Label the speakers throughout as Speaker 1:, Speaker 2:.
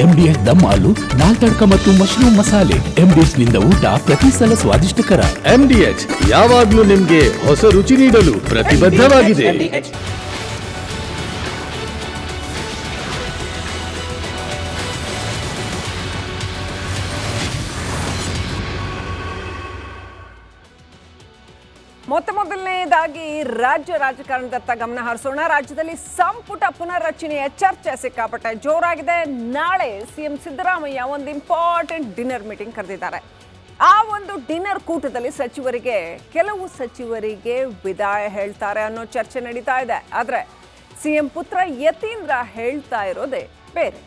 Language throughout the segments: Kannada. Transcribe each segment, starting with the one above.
Speaker 1: MDS ದಮ್ ಆಲು, ನಾಲ್ ತಡ್ಕ ಮತ್ತು ಮಶ್ರೂಮ್ ಮಸಾಲೆ. MDS ನಿಂದ ಊಟ ಪ್ರತಿ ಸಲ ಸ್ವಾದಿಷ್ಟಕರ.
Speaker 2: MDH ಯಾವಾಗ್ಲೂ ನಿಮ್ಗೆ ಹೊಸ ರುಚಿ ನೀಡಲು ಪ್ರತಿಬದ್ಧವಾಗಿದೆ.
Speaker 3: ಮೊದಲನೇದಾಗಿ ರಾಜ್ಯ ರಾಜಕಾರಣದತ್ತ ಗಮನ ಹರಿಸೋಣ. ರಾಜ್ಯದಲ್ಲಿ ಸಂಪುಟ ಪುನರ್ರಚನೆಯ ಚರ್ಚೆ ಸಿಕ್ಕಾಪಟ್ಟೆ ಜೋರಾಗಿದೆ. ನಾಳೆ ಸಿಎಂ ಸಿದ್ದರಾಮಯ್ಯ ಒಂದು ಇಂಪಾರ್ಟೆಂಟ್ ಡಿನ್ನರ್ ಮೀಟಿಂಗ್ ಕರೆದಿದ್ದಾರೆ. ಆ ಒಂದು ಡಿನ್ನರ್ ಕೂಟದಲ್ಲಿ ಕೆಲವು ಸಚಿವರಿಗೆ ವಿದಾಯ ಹೇಳ್ತಾರೆ ಅನ್ನೋ ಚರ್ಚೆ ನಡೀತಾ ಇದೆ. ಆದರೆ ಸಿಎಂ ಪುತ್ರ ಯತೀಂದ್ರ ಹೇಳ್ತಾ ಇರೋದೇ ಬೇರೆ.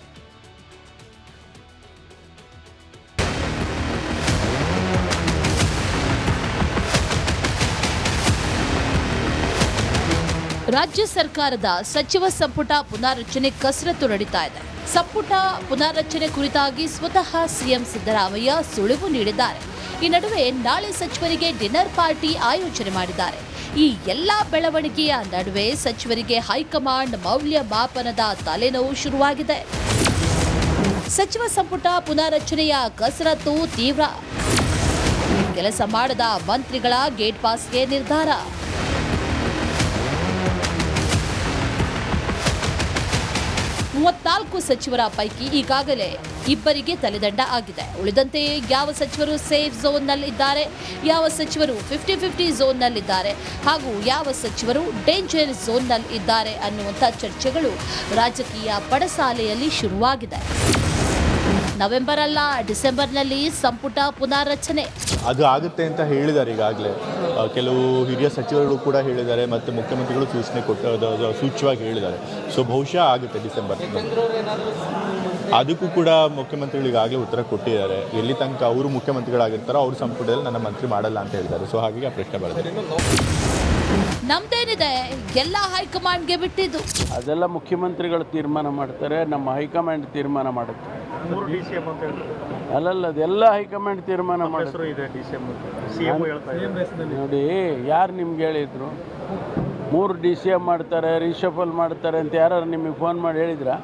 Speaker 4: ರಾಜ್ಯ ಸರ್ಕಾರದ ಸಚಿವ ಸಂಪುಟ ಪುನಾರಚನೆ ಕಸರತ್ತು ನಡೀತಾ ಇದೆ. ಸಂಪುಟ ಪುನಾರಚನೆ ಕುರಿತಾಗಿ ಸ್ವತಃ ಸಿಎಂ ಸಿದ್ದರಾಮಯ್ಯ ಸುಳಿವು ನೀಡಿದ್ದಾರೆ. ಈ ನಡುವೆ ನಾಳೆ ಸಚಿವರಿಗೆ ಡಿನ್ನರ್ ಪಾರ್ಟಿ ಆಯೋಜನೆ ಮಾಡಿದ್ದಾರೆ. ಈ ಎಲ್ಲ ಬೆಳವಣಿಗೆಯ ನಡುವೆ ಸಚಿವರಿಗೆ ಹೈಕಮಾಂಡ್ ಮೌಲ್ಯಮಾಪನದ ತಲೆನೋವು ಶುರುವಾಗಿದೆ. ಸಚಿವ ಸಂಪುಟ ಪುನಾರಚನೆಯ ಕಸರತ್ತು ತೀವ್ರ. ಕೆಲಸ ಮಾಡದ ಮಂತ್ರಿಗಳ ಗೇಟ್ ಪಾಸ್ಗೆ ನಿರ್ಧಾರ. 34 ಸಚಿವರ ಪೈಕಿ ಈಗಾಗಲೇ 2 ತಲೆದಂಡ ಆಗಿದೆ. ಉಳಿದಂತೆ ಯಾವ ಸಚಿವರು ಸೇಫ್ ಝೋನ್ನಲ್ಲಿದ್ದಾರೆ, ಯಾವ ಸಚಿವರು 50-50 ಝೋನ್ನಲ್ಲಿದ್ದಾರೆ ಹಾಗೂ ಯಾವ ಸಚಿವರು ಡೇಂಜರ್ ಝೋನ್ನಲ್ಲಿ ಇದ್ದಾರೆ ಅನ್ನುವಂಥ ಚರ್ಚೆಗಳು ರಾಜಕೀಯ ಪಡಸಾಲೆಯಲ್ಲಿ ಶುರುವಾಗಿದೆ. ನವೆಂಬರ್ ಅಲ್ಲ, ಡಿಸೆಂಬರ್ನಲ್ಲಿ ಸಂಪುಟ ಪುನಾರಚನೆ
Speaker 5: ಅದು ಆಗುತ್ತೆ ಅಂತ ಹೇಳಿದ್ದಾರೆ. ಈಗಾಗಲೇ ಕೆಲವು ಹಿರಿಯ ಸಚಿವರುಗಳು ಕೂಡ ಹೇಳಿದ್ದಾರೆ ಮತ್ತು ಮುಖ್ಯಮಂತ್ರಿಗಳು ಸೂಚ್ಯವಾಗಿ ಹೇಳಿದ್ದಾರೆ. ಸೊ ಬಹುಶಃ ಆಗುತ್ತೆ ಡಿಸೆಂಬರ್. ಅದಕ್ಕೂ ಕೂಡ ಮುಖ್ಯಮಂತ್ರಿಗಳು ಈಗಾಗಲೇ ಉತ್ತರ ಕೊಟ್ಟಿದ್ದಾರೆ. ಎಲ್ಲಿ ತನಕ ಅವರು ಮುಖ್ಯಮಂತ್ರಿಗಳಾಗಿರ್ತಾರೋ ಅವ್ರ ಸಂಪುಟದಲ್ಲಿ ನನ್ನ ಮಂತ್ರಿ ಮಾಡಲ್ಲ ಅಂತ ಹೇಳಿದ್ದಾರೆ. ಸೊ ಹಾಗಾಗಿ ಆ ಪ್ರಶ್ನೆ ಬರುತ್ತೆ.
Speaker 4: ನಮ್ದೇನಿದೆ, ಎಲ್ಲ ಹೈಕಮಾಂಡ್ಗೆ ಬಿಟ್ಟಿದ್ದು.
Speaker 6: ಅದೆಲ್ಲ ಮುಖ್ಯಮಂತ್ರಿಗಳು ತೀರ್ಮಾನ ಮಾಡ್ತಾರೆ, ನಮ್ಮ ಹೈಕಮಾಂಡ್ ತೀರ್ಮಾನ ಮಾಡುತ್ತೆ. ಅಲ್ಲಲ್ಲ, ಅದೆಲ್ಲ ಹೈಕಮಾಂಡ್ ತೀರ್ಮಾನ ಮಾಡ್ತಾರೆ. ನೋಡಿ, ಯಾರು ನಿಮ್ಗೆ ಹೇಳಿದ್ರು 3 DCM ಮಾಡ್ತಾರೆ, ರಿಷಫಲ್ ಮಾಡ್ತಾರೆ ಅಂತ ಯಾರು ನಿಮಗೆ ಫೋನ್ ಮಾಡಿ ಹೇಳಿದ್ರಾ?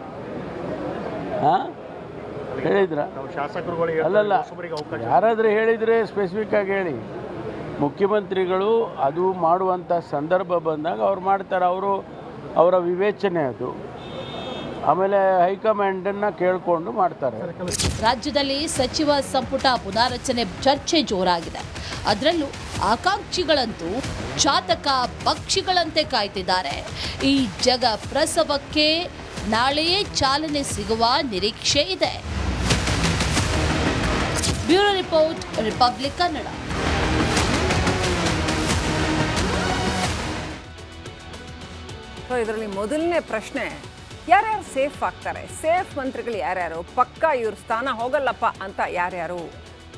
Speaker 6: ಹೇಳಿದ್ರಾ? ಅಲ್ಲಲ್ಲ, ಯಾರಾದರೂ ಹೇಳಿದರೆ ಸ್ಪೆಸಿಫಿಕ್ ಆಗಿ ಹೇಳಿ. ಮುಖ್ಯಮಂತ್ರಿಗಳು ಅದು ಮಾಡುವಂಥ ಸಂದರ್ಭ ಬಂದಾಗ ಅವ್ರು ಮಾಡ್ತಾರೆ, ಅವರ ವಿವೇಚನೆ ಅದು. ಆಮೇಲೆ ಹೈಕಮಾಂಡನ್ನು ಕೇಳಿಕೊಂಡು ಮಾಡ್ತಾರೆ.
Speaker 4: ರಾಜ್ಯದಲ್ಲಿ ಸಚಿವ ಸಂಪುಟ ಪುನಾರಚನೆ ಚರ್ಚೆ ಜೋರಾಗಿದೆ. ಅದರಲ್ಲೂ ಆಕಾಂಕ್ಷಿಗಳಂತೂ ಚಾತಕ ಪಕ್ಷಿಗಳಂತೆ ಕಾಯ್ತಿದ್ದಾರೆ. ಈ ಜಗ ಪ್ರಸವಕ್ಕೆ ನಾಳೆಯೇ ಚಾಲನೆ ಸಿಗುವ ನಿರೀಕ್ಷೆ ಇದೆ. Bureau report, republic Kannada.
Speaker 3: ಇದರಲ್ಲಿ ಮೊದಲನೇ ಪ್ರಶ್ನೆ, ಯಾರ್ಯಾರು ಸೇಫ್ ಆಗ್ತಾರೆ? ಸೇಫ್ ಮಂತ್ರಿಗಳು ಯಾರ್ಯಾರು? ಪಕ್ಕ ಇವ್ರ ಸ್ಥಾನ ಹೋಗಲ್ಲಪ್ಪ ಅಂತ ಯಾರ್ಯಾರು?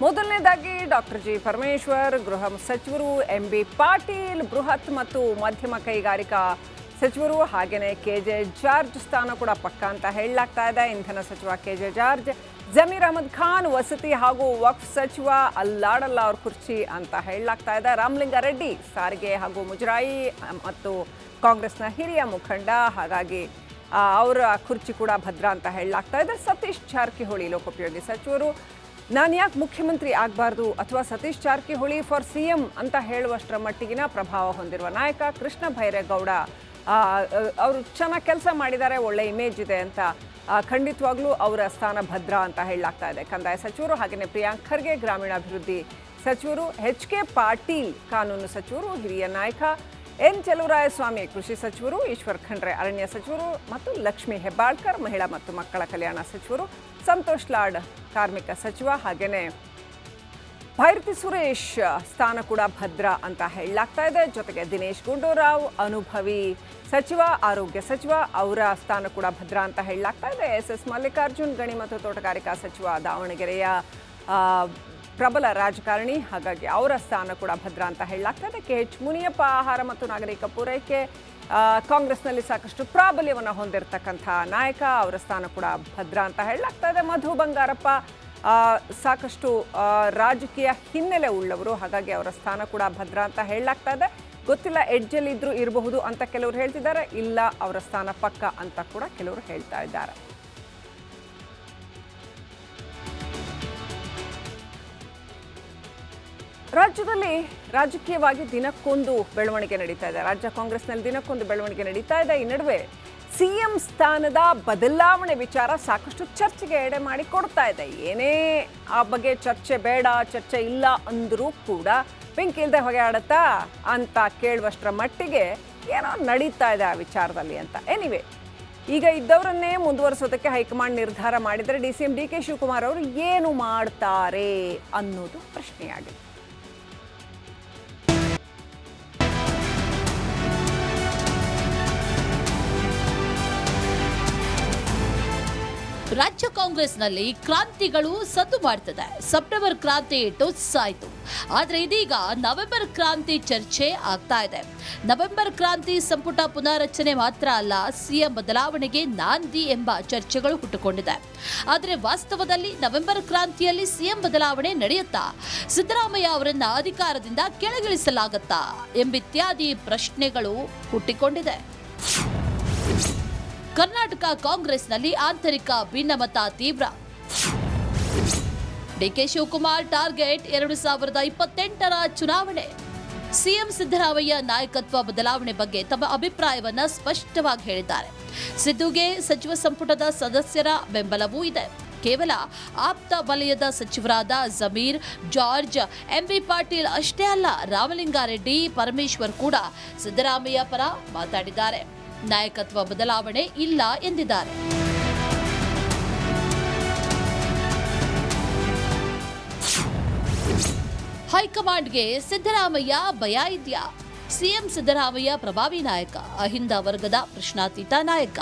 Speaker 3: ಮೊದಲನೇದಾಗಿ ಡಾಕ್ಟರ್ ಜಿ ಪರಮೇಶ್ವರ್, ಗೃಹ ಸಚಿವರು, MB ಪಾಟೀಲ್, ಬೃಹತ್ ಮತ್ತು ಮಧ್ಯಮ ಕೈಗಾರಿಕಾ ಸಚಿವರು, ಹಾಗೆಯೇ KJ ಜಾರ್ಜ್ ಸ್ಥಾನ ಕೂಡ ಪಕ್ಕ ಅಂತ ಹೇಳಲಾಗ್ತಾ ಇದೆ. ಇಂಧನ ಸಚಿವ KJ ಜಾರ್ಜ್, ಜಮೀರ್ ಅಹಮದ್ ಖಾನ್ ವಸತಿ ಹಾಗೂ ವಕ್ಫ್ ಸಚಿವ, ಅಲ್ಲಾಡಲ್ಲ ಅವ್ರ ಕುರ್ಚಿ ಅಂತ ಹೇಳಲಾಗ್ತಾ ಇದೆ. ರಾಮಲಿಂಗಾರೆಡ್ಡಿ ಸಾರಿಗೆ ಹಾಗೂ ಮುಜರಾಯಿ ಮತ್ತು ಕಾಂಗ್ರೆಸ್ನ ಹಿರಿಯ ಮುಖಂಡ, ಹಾಗಾಗಿ ಅವರ ಕುರ್ಚಿ ಕೂಡ ಭದ್ರ ಅಂತ ಹೇಳಲಾಗ್ತಾ ಇದೆ. ಸತೀಶ್ ಜಾರಕಿಹೊಳಿ ಲೋಕೋಪಯೋಗಿ ಸಚಿವರು, ನಾನು ಯಾಕೆ ಮುಖ್ಯಮಂತ್ರಿ ಆಗಬಾರ್ದು ಅಥವಾ ಸತೀಶ್ ಜಾರಕಿಹೊಳಿ ಫಾರ್ CM ಅಂತ ಹೇಳುವಷ್ಟರ ಮಟ್ಟಿಗಿನ ಪ್ರಭಾವ ಹೊಂದಿರುವ ನಾಯಕ. ಕೃಷ್ಣ ಬೈರೇಗೌಡ ಅವರು ಚೆನ್ನಾಗಿ ಕೆಲಸ ಮಾಡಿದ್ದಾರೆ, ಒಳ್ಳೆ ಇಮೇಜ್ ಇದೆ ಅಂತ ಖಂಡಿತವಾಗ್ಲೂ ಅವರ ಸ್ಥಾನ ಭದ್ರ ಅಂತ ಹೇಳಲಾಗ್ತಾ ಇದೆ. ಕಂದಾಯ ಸಚಿವರು, ಹಾಗೆಯೇ ಪ್ರಿಯಾಂಕ್ ಖರ್ಗೆ ಗ್ರಾಮೀಣಾಭಿವೃದ್ಧಿ ಸಚಿವರು, HK ಪಾಟೀಲ್ ಕಾನೂನು ಸಚಿವರು, ಹಿರಿಯ ನಾಯಕ. N ಚಲುವರಾಯಸ್ವಾಮಿ ಕೃಷಿ ಸಚಿವರು, ಈಶ್ವರ್ ಖಂಡ್ರೆ ಅರಣ್ಯ ಸಚಿವರು ಮತ್ತು ಲಕ್ಷ್ಮೀ ಹೆಬ್ಬಾಳ್ಕರ್ ಮಹಿಳಾ ಮತ್ತು ಮಕ್ಕಳ ಕಲ್ಯಾಣ ಸಚಿವರು, ಸಂತೋಷ್ ಲಾಡ್ ಕಾರ್ಮಿಕ ಸಚಿವ, ಹಾಗೆಯೇ ಭೈರತಿ ಸುರೇಶ್ ಸ್ಥಾನ ಕೂಡ ಭದ್ರ ಅಂತ ಹೇಳಲಾಗ್ತಾ ಇದೆ. ಜೊತೆಗೆ ದಿನೇಶ್ ಗುಂಡೂರಾವ್ ಅನುಭವಿ ಸಚಿವ, ಆರೋಗ್ಯ ಸಚಿವ, ಅವರ ಸ್ಥಾನ ಕೂಡ ಭದ್ರ ಅಂತ ಹೇಳಲಾಗ್ತಾ ಇದೆ. SS ಮಲ್ಲಿಕಾರ್ಜುನ್ ಗಣಿ ಮತ್ತು ತೋಟಗಾರಿಕಾ ಸಚಿವ, ದಾವಣಗೆರೆಯ ಪ್ರಬಲ ರಾಜಕಾರಣಿ, ಹಾಗಾಗಿ ಅವರ ಸ್ಥಾನ ಕೂಡ ಭದ್ರ ಅಂತ ಹೇಳಲಾಗ್ತಾ ಇದೆ. KH ಮುನಿಯಪ್ಪ ಆಹಾರ ಮತ್ತು ನಾಗರಿಕ ಪೂರೈಕೆ, ಕಾಂಗ್ರೆಸ್ನಲ್ಲಿ ಸಾಕಷ್ಟು ಪ್ರಾಬಲ್ಯವನ್ನು ಹೊಂದಿರತಕ್ಕಂಥ ನಾಯಕ, ಅವರ ಸ್ಥಾನ ಕೂಡ ಭದ್ರ ಅಂತ ಹೇಳಲಾಗ್ತಾ ಇದೆ. ಮಧು ಬಂಗಾರಪ್ಪ ಸಾಕಷ್ಟು ರಾಜಕೀಯ ಹಿನ್ನೆಲೆ ಉಳ್ಳವರು, ಹಾಗಾಗಿ ಅವರ ಸ್ಥಾನ ಕೂಡ ಭದ್ರ ಅಂತ ಹೇಳಲಾಗ್ತಾ ಇದೆ. ಗೊತ್ತಿಲ್ಲ, ಎಡ್ಜಲ್ಲಿದ್ದರೂ ಇರಬಹುದು ಅಂತ ಕೆಲವರು ಹೇಳ್ತಿದ್ದಾರೆ, ಇಲ್ಲ ಅವರ ಸ್ಥಾನ ಪಕ್ಕ ಅಂತ ಕೂಡ ಕೆಲವರು ಹೇಳ್ತಾ ಇದ್ದಾರೆ. ರಾಜ್ಯದಲ್ಲಿ ರಾಜಕೀಯವಾಗಿ ದಿನಕ್ಕೊಂದು ಬೆಳವಣಿಗೆ ನಡೀತಾ ಇದೆ. ರಾಜ್ಯ ಕಾಂಗ್ರೆಸ್ನಲ್ಲಿ ದಿನಕ್ಕೊಂದು ಬೆಳವಣಿಗೆ ನಡೀತಾ ಇದೆ. ಈ ನಡುವೆ ಸಿಎಂ ಸ್ಥಾನದ ಬದಲಾವಣೆ ವಿಚಾರ ಸಾಕಷ್ಟು ಚರ್ಚೆಗೆ ಎಡೆ ಮಾಡಿ ಕೊಡ್ತಾ ಇದೆ. ಏನೇ ಆ ಬಗ್ಗೆ ಚರ್ಚೆ ಬೇಡ, ಚರ್ಚೆ ಇಲ್ಲ ಅಂದರೂ ಕೂಡ ಬೆಂಕಿ ಇಲ್ಲದೆ ಹೊಗೆ ಆಡತ್ತಾ ಅಂತ ಕೇಳುವಷ್ಟರ ಮಟ್ಟಿಗೆ ಏನೋ ನಡೀತಾ ಇದೆ ಆ ವಿಚಾರದಲ್ಲಿ ಅಂತ. ಎನಿವೆ, ಈಗ ಇದ್ದವರನ್ನೇ ಮುಂದುವರಿಸೋದಕ್ಕೆ ಹೈಕಮಾಂಡ್ ನಿರ್ಧಾರ ಮಾಡಿದರೆ DCM DK ಶಿವಕುಮಾರ್ ಅವರು ಏನು ಮಾಡ್ತಾರೆ ಅನ್ನೋದು ಪ್ರಶ್ನೆಯಾಗಿದೆ.
Speaker 4: ರಾಜ್ಯ ಕಾಂಗ್ರೆಸ್ನಲ್ಲಿ ಕ್ರಾಂತಿಗಳು ಸದ್ದು ಮಾಡ್ತದೆ. ಸೆಪ್ಟೆಂಬರ್ ಕ್ರಾಂತಿ ಟುಸ್ ಆಯಿತು, ಆದರೆ ಇದೀಗ ನವೆಂಬರ್ ಕ್ರಾಂತಿ ಚರ್ಚೆ ಆಗ್ತಾ ಇದೆ. ನವೆಂಬರ್ ಕ್ರಾಂತಿ ಸಂಪುಟ ಪುನಾರಚನೆ ಮಾತ್ರ ಅಲ್ಲ, ಸಿಎಂ ಬದಲಾವಣೆಗೆ ನಾಂದಿ ಎಂಬ ಚರ್ಚೆಗಳು ಹುಟ್ಟುಕೊಂಡಿದೆ. ಆದರೆ ವಾಸ್ತವದಲ್ಲಿ ನವೆಂಬರ್ ಕ್ರಾಂತಿಯಲ್ಲಿ ಸಿಎಂ ಬದಲಾವಣೆ ನಡೆಯುತ್ತಾ? ಸಿದ್ದರಾಮಯ್ಯ ಅವರನ್ನ ಅಧಿಕಾರದಿಂದ ಕೆಳಗಿಳಿಸಲಾಗುತ್ತಾ ಎಂಬಿತ್ಯಾದಿ ಪ್ರಶ್ನೆಗಳು ಹುಟ್ಟಿಕೊಂಡಿದೆ. ಕರ್ನಾಟಕ ಕಾಂಗ್ರೆಸ್ನಲ್ಲಿ ಆಂತರಿಕ ಭಿನ್ನಮತ ತೀವ್ರ. DK ಶಿವಕುಮಾರ್ ಟಾರ್ಗೆಟ್ 2028ರ ಚುನಾವಣೆ. ಸಿಎಂ ಸಿದ್ದರಾಮಯ್ಯ ನಾಯಕತ್ವ ಬದಲಾವಣೆ ಬಗ್ಗೆ ತಮ್ಮ ಅಭಿಪ್ರಾಯವನ್ನ ಸ್ಪಷ್ಟವಾಗಿ ಹೇಳಿದ್ದಾರೆ. ಸಿದ್ದುಗೆ ಸಚಿವ ಸಂಪುಟದ ಸದಸ್ಯರ ಬೆಂಬಲವೂ ಇದೆ. ಕೇವಲ ಆಪ್ತ ವಲಯದ ಸಚಿವರಾದ ಜಮೀರ್, ಜಾರ್ಜ್, MB ಪಾಟೀಲ್ ಅಷ್ಟೇ ಅಲ್ಲ, ರಾಮಲಿಂಗಾರೆಡ್ಡಿ, ಪರಮೇಶ್ವರ್ ಕೂಡ ಸಿದ್ದರಾಮಯ್ಯ ಪರ ಮಾತಾಡಿದ್ದಾರೆ. ನಾಯಕತ್ವ ಬದಲಾವಣೆ ಇಲ್ಲ ಎಂದಿದ್ದಾರೆ. ಹೈಕಮಾಂಡ್ಗೆ ಸಿದ್ದರಾಮಯ್ಯ ಭಯ ಇದೆಯಾ? ಸಿಎಂ ಸಿದ್ದರಾಮಯ್ಯ ಪ್ರಭಾವಿ ನಾಯಕ, ಅಹಿಂದ ವರ್ಗದ ಪ್ರಶ್ನಾತೀತ ನಾಯಕ.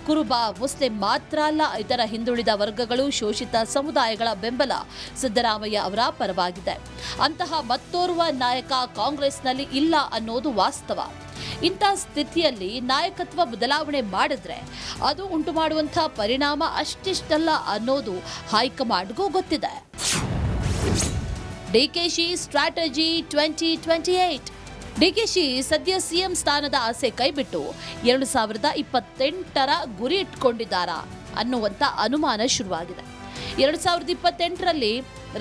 Speaker 4: ಕುರುಬ, ಮುಸ್ಲಿಂ ಮಾತ್ರ ಅಲ್ಲ, ಇತರ ಹಿಂದುಳಿದ ವರ್ಗಗಳು, ಶೋಷಿತ ಸಮುದಾಯಗಳ ಬೆಂಬಲ ಸಿದ್ದರಾಮಯ್ಯ ಅವರ ಪರವಾಗಿದೆ. ಅಂತಹ ಮತ್ತೋರ್ವ ನಾಯಕ ಕಾಂಗ್ರೆಸ್ನಲ್ಲಿ ಇಲ್ಲ ಅನ್ನೋದು ವಾಸ್ತವ. ಇಂಥ ಸ್ಥಿತಿಯಲ್ಲಿ ನಾಯಕತ್ವ ಬದಲಾವಣೆ ಮಾಡಿದ್ರೆ ಅದು ಉಂಟು ಮಾಡುವಂತಹ ಪರಿಣಾಮ ಅಷ್ಟಿಷ್ಟಲ್ಲ ಅನ್ನೋದು ಹೈಕಮಾಂಡ್ಗೂ ಗೊತ್ತಿದೆ. ಡಿಕೆಶಿ ಸ್ಟ್ರಾಟಜಿ 2028. ಡಿಕೆಶಿ ಸದ್ಯ ಸಿಎಂ ಸ್ಥಾನದ ಆಸೆ ಕೈಬಿಟ್ಟು 2028ರ ಗುರಿ ಇಟ್ಕೊಂಡಿದ್ದಾರಾ ಅನ್ನುವಂಥ ಅನುಮಾನ ಶುರುವಾಗಿದೆ. 2028ರಲ್ಲಿ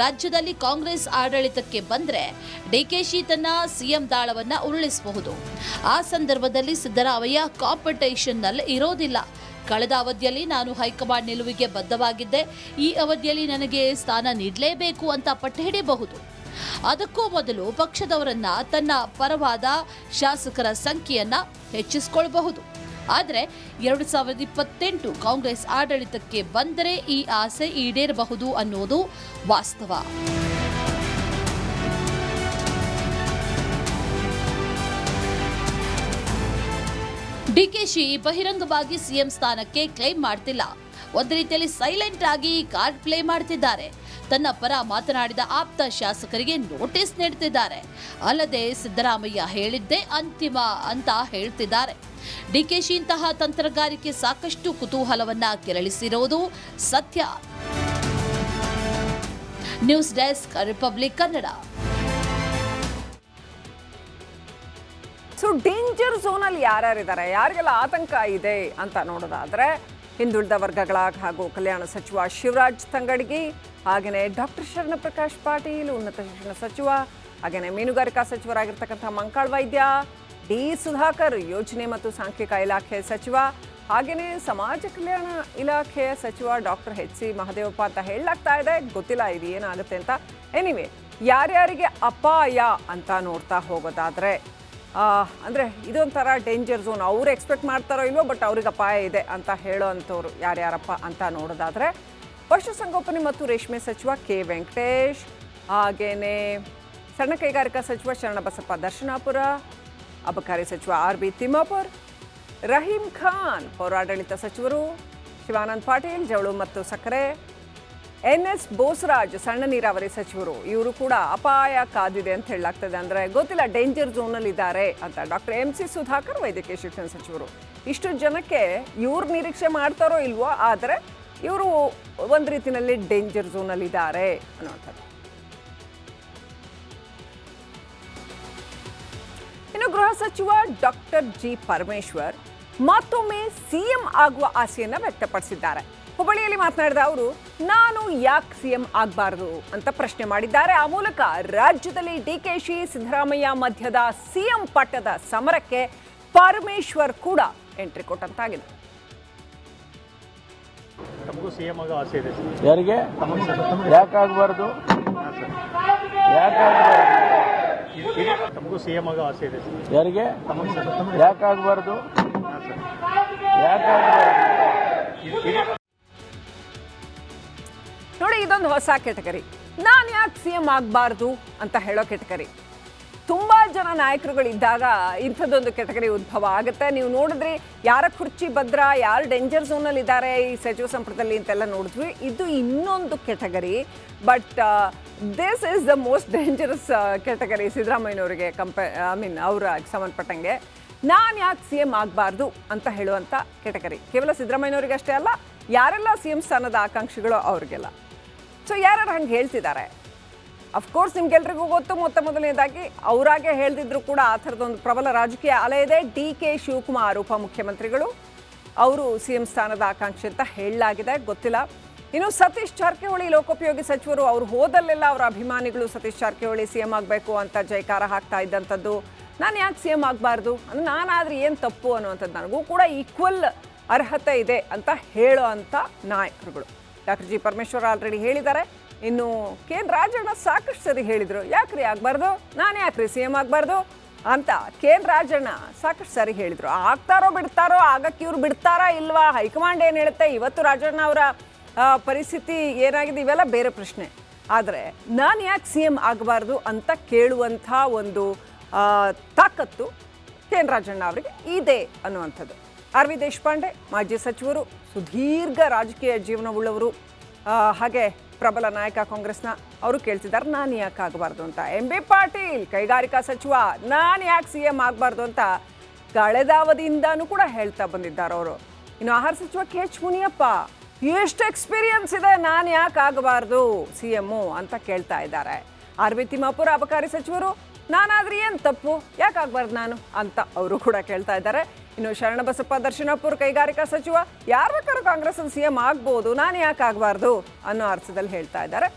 Speaker 4: ರಾಜ್ಯದಲ್ಲಿ ಕಾಂಗ್ರೆಸ್ ಆಡಳಿತಕ್ಕೆ ಬಂದರೆ ಡಿಕೆಶಿ ತನ್ನ ಸಿಎಂ ದಾಳವನ್ನ ಉರುಳಿಸಬಹುದು. ಆ ಸಂದರ್ಭದಲ್ಲಿ ಸಿದ್ದರಾಮಯ್ಯ ಕಾಂಪಿಟೇಷನ್ನಲ್ಲಿ ಇರೋದಿಲ್ಲ. ಕಳೆದ ಅವಧಿಯಲ್ಲಿ ನಾನು ಹೈಕಮಾಂಡ್ ನಿಲುವಿಗೆ ಬದ್ಧವಾಗಿದ್ದೆ, ಈ ಅವಧಿಯಲ್ಲಿ ನನಗೆ ಸ್ಥಾನ ನೀಡಲೇಬೇಕು ಅಂತ ಪಟ್ಟು ಹಿಡಿಯಬಹುದು. ಅದಕ್ಕೂ ಮೊದಲು ಪಕ್ಷದವರನ್ನ ತನ್ನ ಪರವಾದ ಶಾಸಕರ ಸಂಖ್ಯೆಯನ್ನ ಹೆಚ್ಚಿಸಿಕೊಳ್ಳಬಹುದು. ಆದರೆ 2028 ಕಾಂಗ್ರೆಸ್ ಆಡಳಿತಕ್ಕೆ ಬಂದರೆ ಈ ಆಸೆ ಈಡೇರಬಹುದು ಅನ್ನೋದು ವಾಸ್ತವ. ಡಿಕೆಶಿ ಬಹಿರಂಗವಾಗಿ ಸಿಎಂ ಸ್ಥಾನಕ್ಕೆ ಕ್ಲೈಮ್ ಮಾಡ್ತಿಲ್ಲ. ಒಂದು ರೀತಿಯಲ್ಲಿ ಸೈಲೆಂಟ್ ಆಗಿ ಕಾರ್ಡ್ ಪ್ಲೇ ಮಾಡ್ತಿದ್ದಾರೆ. ತನ್ನ ಪರ ಮಾತನಾಡಿದ ಆಪ್ತ ಶಾಸಕರಿಗೆ ನೋಟಿಸ್ ನೀಡುತ್ತಿದ್ದಾರೆ. ಅಲ್ಲದೆ ಸಿದ್ದರಾಮಯ್ಯ ಹೇಳಿದ್ದೇ ಅಂತಿಮ ಅಂತ ಹೇಳ್ತಿದ್ದಾರೆ. ಡಿಕೆಶಿ ಇಂತಹ ತಂತ್ರಗಾರಿಕೆ ಸಾಕಷ್ಟು ಕುತೂಹಲವನ್ನ ಕೆರಳಿಸಿರೋದು ಸತ್ಯ. News desk, republic Kannada.
Speaker 3: So danger ಝೋನಲ್ಲಿ ಯಾರ್ಯಾರಿದ್ದಾರೆ, ಯಾರಿಗೆಲ್ಲ ಆತಂಕ ಇದೆ ಅಂತ ನೋಡೋದಾದ್ರೆ ಹಿಂದುಳಿದ ವರ್ಗಗಳ ಹಾಗೂ ಕಲ್ಯಾಣ ಸಚಿವ ಶಿವರಾಜ್ ತಂಗಡಗಿ, ಹಾಗೆಯೇ ಡಾಕ್ಟರ್ ಶರಣಪ್ರಕಾಶ್ ಪಾಟೀಲ್, ಉನ್ನತ ಶಿಕ್ಷಣ ಸಚಿವ, ಹಾಗೆಯೇ ಮೀನುಗಾರಿಕಾ ಸಚಿವರಾಗಿರ್ತಕ್ಕಂಥ ಮಂಕಾಳ ವೈದ್ಯ, ಡಿ ಸುಧಾಕರ್, ಯೋಜನೆ ಮತ್ತು ಸಾಂಖ್ಯಿಕ ಇಲಾಖೆ ಸಚಿವ, ಹಾಗೆಯೇ ಸಮಾಜ ಕಲ್ಯಾಣ ಇಲಾಖೆಯ ಸಚಿವ ಡಾಕ್ಟರ್ HC ಮಹದೇವಪ್ಪ ಅಂತ ಹೇಳಲಾಗ್ತಾ ಇದೆ. ಗೊತ್ತಿಲ್ಲ ಇದು ಏನಾಗುತ್ತೆ ಅಂತ. ಎನಿವೆ, ಯಾರ್ಯಾರಿಗೆ ಅಪಾಯ ಅಂತ ನೋಡ್ತಾ ಹೋಗೋದಾದ್ರೆ ಅಂದರೆ ಇದೊಂಥರ ಡೇಂಜರ್ ಝೋನ್. ಅವ್ರು ಎಕ್ಸ್ಪೆಕ್ಟ್ ಮಾಡ್ತಾರೋ ಇಲ್ವೋ, ಬಟ್ ಅವ್ರಿಗೆ ಅಪಾಯ ಇದೆ ಅಂತ ಹೇಳೋ ಅಂಥವ್ರು ಯಾರ್ಯಾರಪ್ಪ ಅಂತ ನೋಡೋದಾದರೆ ಪಶುಸಂಗೋಪನೆ ಮತ್ತು ರೇಷ್ಮೆ ಸಚಿವ ಕೆ ವೆಂಕಟೇಶ್, ಹಾಗೆಯೇ ಸಣ್ಣ ಕೈಗಾರಿಕಾ ಸಚಿವ ಶರಣಬಸಪ್ಪ ದರ್ಶನಾಪುರ, ಅಬಕಾರಿ ಸಚಿವ RB ತಿಮ್ಮಾಪುರ್, ರಹೀಂ ಖಾನ್, ಪೌರಾಡಳಿತ ಸಚಿವರು ಶಿವಾನಂದ ಪಾಟೀಲ್, ಜವಳು ಮತ್ತು ಸಕ್ಕರೆ, NS ಬೋಸರಾಜ್, ಸಣ್ಣ ನೀರಾವರಿ ಸಚಿವರು, ಇವರು ಕೂಡ ಅಪಾಯ ಕಾದಿದೆ ಅಂತ ಹೇಳಲಾಗ್ತದೆ. ಅಂದರೆ ಗೊತ್ತಿಲ್ಲ, ಡೇಂಜರ್ ಝೋನಲ್ಲಿ ಇದ್ದಾರೆ ಅಂತ. ಡಾಕ್ಟರ್ MC ಸುಧಾಕರ್, ವೈದ್ಯಕೀಯ ಶಿಕ್ಷಣ ಸಚಿವರು. ಇಷ್ಟು ಜನಕ್ಕೆ ಇವ್ರು ನಿರೀಕ್ಷೆ ಮಾಡ್ತಾರೋ ಇಲ್ವೋ, ಆದರೆ ಇವರು ಒಂದು ರೀತಿಯಲ್ಲಿ ಡೇಂಜರ್ ಝೋನಲ್ಲಿ ಇದ್ದಾರೆ ಅನ್ನೋಂಥದ್ದು. ಇನ್ನು ಗೃಹ ಸಚಿವ ಡಾಕ್ಟರ್ G ಪರಮೇಶ್ವರ್ ಮತ್ತೊಮ್ಮೆ ಸಿಎಂ ಆಗುವ ಆಸೆಯನ್ನು ವ್ಯಕ್ತಪಡಿಸಿದ್ದಾರೆ. ಹುಬ್ಬಳ್ಳಿಯಲ್ಲಿ ಮಾತನಾಡಿದ ಅವರು ನಾನು ಯಾಕೆ ಸಿಎಂ ಆಗಬಾರ್ದು ಅಂತ ಪ್ರಶ್ನೆ ಮಾಡಿದ್ದಾರೆ. ಆ ಮೂಲಕ ರಾಜ್ಯದಲ್ಲಿ ಡಿಕೆಶಿ ಸಿದ್ದರಾಮಯ್ಯ ಮಧ್ಯದ ಸಿಎಂ ಪಟ್ಟದ ಸಮರಕ್ಕೆ ಪರಮೇಶ್ವರ್ ಕೂಡ ಎಂಟ್ರಿ ಕೊಟ್ಟಂತಾಗಿದೆ.
Speaker 6: ಯಾರಿಗೆ ಯಾಕಾಗಬಾರ್ದು ಯಾರಿಗೆ ಯಾಕಾಗಬಾರ್ದು
Speaker 3: ನೋಡಿ, ಇದೊಂದು ಹೊಸ ಕೆಟಗರಿ. ನಾನು ಯಾಕೆ ಸಿಎಂ ಆಗಬಾರ್ದು ಅಂತ ಹೇಳೋ ಕೆಟಗರಿ. ತುಂಬ ಜನ ನಾಯಕರುಗಳಿದ್ದಾಗ ಇಂಥದ್ದೊಂದು ಕೆಟಗರಿ ಉದ್ಭವ ಆಗುತ್ತೆ. ನೀವು ನೋಡಿದ್ರಿ ಯಾರ ಕುರ್ಚಿ ಭದ್ರ, ಯಾರು ಡೇಂಜರ್ ಝೋನಲ್ಲಿ ಇದ್ದಾರೆ ಈ ಸಚಿವ ಸಂಪುಟದಲ್ಲಿ ಅಂತೆಲ್ಲ ನೋಡಿದ್ವಿ. ಇದು ಇನ್ನೊಂದು category. But this is the most dangerous category ಸಿದ್ದರಾಮಯ್ಯನವರಿಗೆ ಅವ್ರಿಗೆ ಸಂಬಂಧಪಟ್ಟಂಗೆ. ನಾನು ಯಾಕೆ ಸಿ ಎಂ ಆಗಬಾರ್ದು ಅಂತ ಹೇಳುವಂಥ ಕೆಟಗರಿ ಕೇವಲ ಸಿದ್ದರಾಮಯ್ಯನವರಿಗೆ ಅಷ್ಟೇ ಅಲ್ಲ, ಯಾರೆಲ್ಲ ಸಿ ಎಂ ಸ್ಥಾನದ ಆಕಾಂಕ್ಷಿಗಳು ಅವ್ರಿಗೆಲ್ಲ. ಸೊ ಯಾರು ಹಂಗೆ ಹೇಳ್ತಿದ್ದಾರೆ, ಅಫ್ಕೋರ್ಸ್ ನಿಮ್ಗೆಲ್ರಿಗೂ ಗೊತ್ತು. ಮೊದಲನೇದಾಗಿ ಅವರಾಗೆ ಹೇಳ್ದಿದ್ರು ಕೂಡ ಆ ಥರದೊಂದು ಪ್ರಬಲ ರಾಜಕೀಯ ಅಲೆ ಇದೆ. ಡಿ.ಕೆ. ಶಿವಕುಮಾರ್ ಉಪಮುಖ್ಯಮಂತ್ರಿಗಳು, ಅವರು ಸಿ ಎಂ ಸ್ಥಾನದ ಆಕಾಂಕ್ಷಿ ಅಂತ ಹೇಳಲಾಗಿದೆ, ಗೊತ್ತಿಲ್ಲ. ಇನ್ನು ಸತೀಶ್ ಜಾರಕಿಹೊಳಿ ಲೋಕೋಪಯೋಗಿ ಸಚಿವರು, ಅವರು ಹೋದಲ್ಲೆಲ್ಲ ಅವರ ಅಭಿಮಾನಿಗಳು ಸತೀಶ್ ಜಾರಕಿಹೊಳಿ ಸಿ ಎಂ ಆಗಬೇಕು ಅಂತ ಜೈಕಾರ ಹಾಕ್ತಾ ಇದ್ದಂಥದ್ದು. ನಾನು ಯಾಕೆ ಸಿ ಎಂ ಆಗಬಾರ್ದು, ನಾನಾದರೆ ಏನು ತಪ್ಪು ಅನ್ನುವಂಥದ್ದು, ನನಗೂ ಕೂಡ ಈಕ್ವಲ್ ಅರ್ಹತೆ ಇದೆ ಅಂತ ಹೇಳೋ ಅಂಥ ನಾಯಕರುಗಳು. ಡಾಕ್ಟರ್ ಜಿ ಪರಮೇಶ್ವರ್ ಆಲ್ರೆಡಿ ಹೇಳಿದ್ದಾರೆ. ಇನ್ನು ಕೆ ಎನ್ ರಾಜಣ್ಣ ಸಾಕಷ್ಟು ಸರಿ ಹೇಳಿದರು, ಯಾಕ್ರಿ ಆಗಬಾರ್ದು, ನಾನು ಯಾಕ್ರಿ ಸಿ ಎಂ ಆಗಬಾರ್ದು ಅಂತ ಕೆ ಎನ್ ರಾಜಣ್ಣ ಸಾಕಷ್ಟು ಸರಿ ಹೇಳಿದರು. ಆಗ್ತಾರೋ ಬಿಡ್ತಾರೋ, ಆಗಕ್ಕೆ ಇವ್ರು ಬಿಡ್ತಾರಾ ಇಲ್ವಾ, ಹೈಕಮಾಂಡ್ ಏನು ಹೇಳುತ್ತೆ, ಇವತ್ತು ರಾಜಣ್ಣ ಅವರ ಪರಿಸ್ಥಿತಿ ಏನಾಗಿದೆ ಇವೆಲ್ಲ ಬೇರೆ ಪ್ರಶ್ನೆ. ಆದರೆ ನಾನು ಯಾಕೆ ಸಿ ಎಂ ಆಗಬಾರ್ದು ಅಂತ ಕೇಳುವಂಥ ಒಂದು ತಾಕತ್ತು ಕೆ ಎನ್ ರಾಜಣ್ಣ ಅವರಿಗೆ ಇದೆ ಅನ್ನುವಂಥದ್ದು. ಆರ್ ವಿ ದೇಶಪಾಂಡೆ ಮಾಜಿ ಸಚಿವರು, ಸುದೀರ್ಘ ರಾಜಕೀಯ ಜೀವನವುಳ್ಳವರು, ಹಾಗೆ ಪ್ರಬಲ ನಾಯಕ ಕಾಂಗ್ರೆಸ್ನ, ಅವರು ಕೇಳ್ತಿದ್ದಾರೆ ನಾನು ಯಾಕೆ ಆಗಬಾರ್ದು ಅಂತ. ಎಂ ಬಿ ಪಾಟೀಲ್ ಕೈಗಾರಿಕಾ ಸಚಿವ, ನಾನು ಯಾಕೆ ಸಿ ಎಂ ಆಗಬಾರ್ದು ಅಂತ ಕಳೆದ ಅವಧಿಯಿಂದನೂ ಕೂಡ ಹೇಳ್ತಾ ಬಂದಿದ್ದಾರೆ ಅವರು. ಇನ್ನು ಆಹಾರ ಸಚಿವ ಕೆ ಎಚ್ ಮುನಿಯಪ್ಪ, ಎಷ್ಟು ಎಕ್ಸ್ಪೀರಿಯನ್ಸ್ ಇದೆ, ನಾನು ಯಾಕೆ ಆಗಬಾರ್ದು ಸಿ ಎಮ್ಮು ಅಂತ ಕೇಳ್ತಾ ಇದ್ದಾರೆ. ಆರ್ ವಿ ತಿಮ್ಮಾಪುರ ಅಬಕಾರಿ ಸಚಿವರು, ನಾನಾದ್ರೆ ಏನು ತಪ್ಪು, ಯಾಕೆ ಆಗಬಾರ್ದು ನಾನು ಅಂತ ಅವರು ಕೂಡ ಕೇಳ್ತಾ ಇದ್ದಾರೆ. ಇನ್ನು ಶರಣಬಸಪ್ಪ ದರ್ಶನಪುರ ಕೈಗಾರಿಕಾ ಸಚಿವ, ಯಾರು ಬೇಕಾದ್ರೂ ಕಾಂಗ್ರೆಸ್ಸಲ್ಲಿ ಸಿ ಎಂ ಆಗ್ಬೋದು, ನಾನು ಯಾಕೆ ಆಗಬಾರ್ದು ಅನ್ನೋ ಅರ್ಥದಲ್ಲಿ ಹೇಳ್ತಾ ಇದ್ದಾರೆ.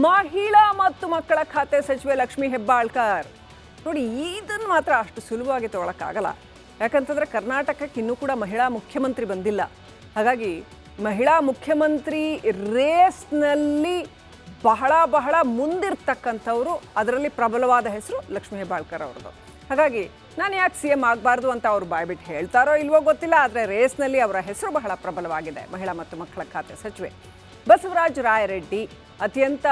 Speaker 3: ಮಹಿಳಾ ಮತ್ತು ಮಕ್ಕಳ ಖಾತೆ ಸಚಿವೆ ಲಕ್ಷ್ಮೀ ಹೆಬ್ಬಾಳ್ಕರ್, ನೋಡಿ ಇದನ್ನು ಮಾತ್ರ ಅಷ್ಟು ಸುಲಭವಾಗಿ ತೊಗೊಳಕ್ಕಾಗಲ್ಲ. ಯಾಕಂತಂದರೆ ಕರ್ನಾಟಕಕ್ಕೆ ಇನ್ನೂ ಕೂಡ ಮಹಿಳಾ ಮುಖ್ಯಮಂತ್ರಿ ಬಂದಿಲ್ಲ. ಹಾಗಾಗಿ ಮಹಿಳಾ ಮುಖ್ಯಮಂತ್ರಿ ರೇಸ್ನಲ್ಲಿ ಬಹಳ ಮುಂದಿರ್ತಕ್ಕಂಥವ್ರು, ಅದರಲ್ಲಿ ಪ್ರಬಲವಾದ ಹೆಸರು ಲಕ್ಷ್ಮೀ ಹೆಬ್ಬಾಳ್ಕರ್ ಅವ್ರದ್ದು. ಹಾಗಾಗಿ ನಾನು ಯಾಕೆ ಸಿ ಎಂ ಆಗಬಾರ್ದು ಅಂತ ಅವ್ರು ಬಾಯ್ಬಿಟ್ಟು ಹೇಳ್ತಾರೋ ಇಲ್ವೋ ಗೊತ್ತಿಲ್ಲ, ಆದರೆ ರೇಸ್ನಲ್ಲಿ ಅವರ ಹೆಸರು ಬಹಳ ಪ್ರಬಲವಾಗಿದೆ. ಮಹಿಳಾ ಮತ್ತು ಮಕ್ಕಳ ಖಾತೆ ಸಚಿವೆ ಬಸವರಾಜ ರಾಯರೆಡ್ಡಿ, ಅತ್ಯಂತ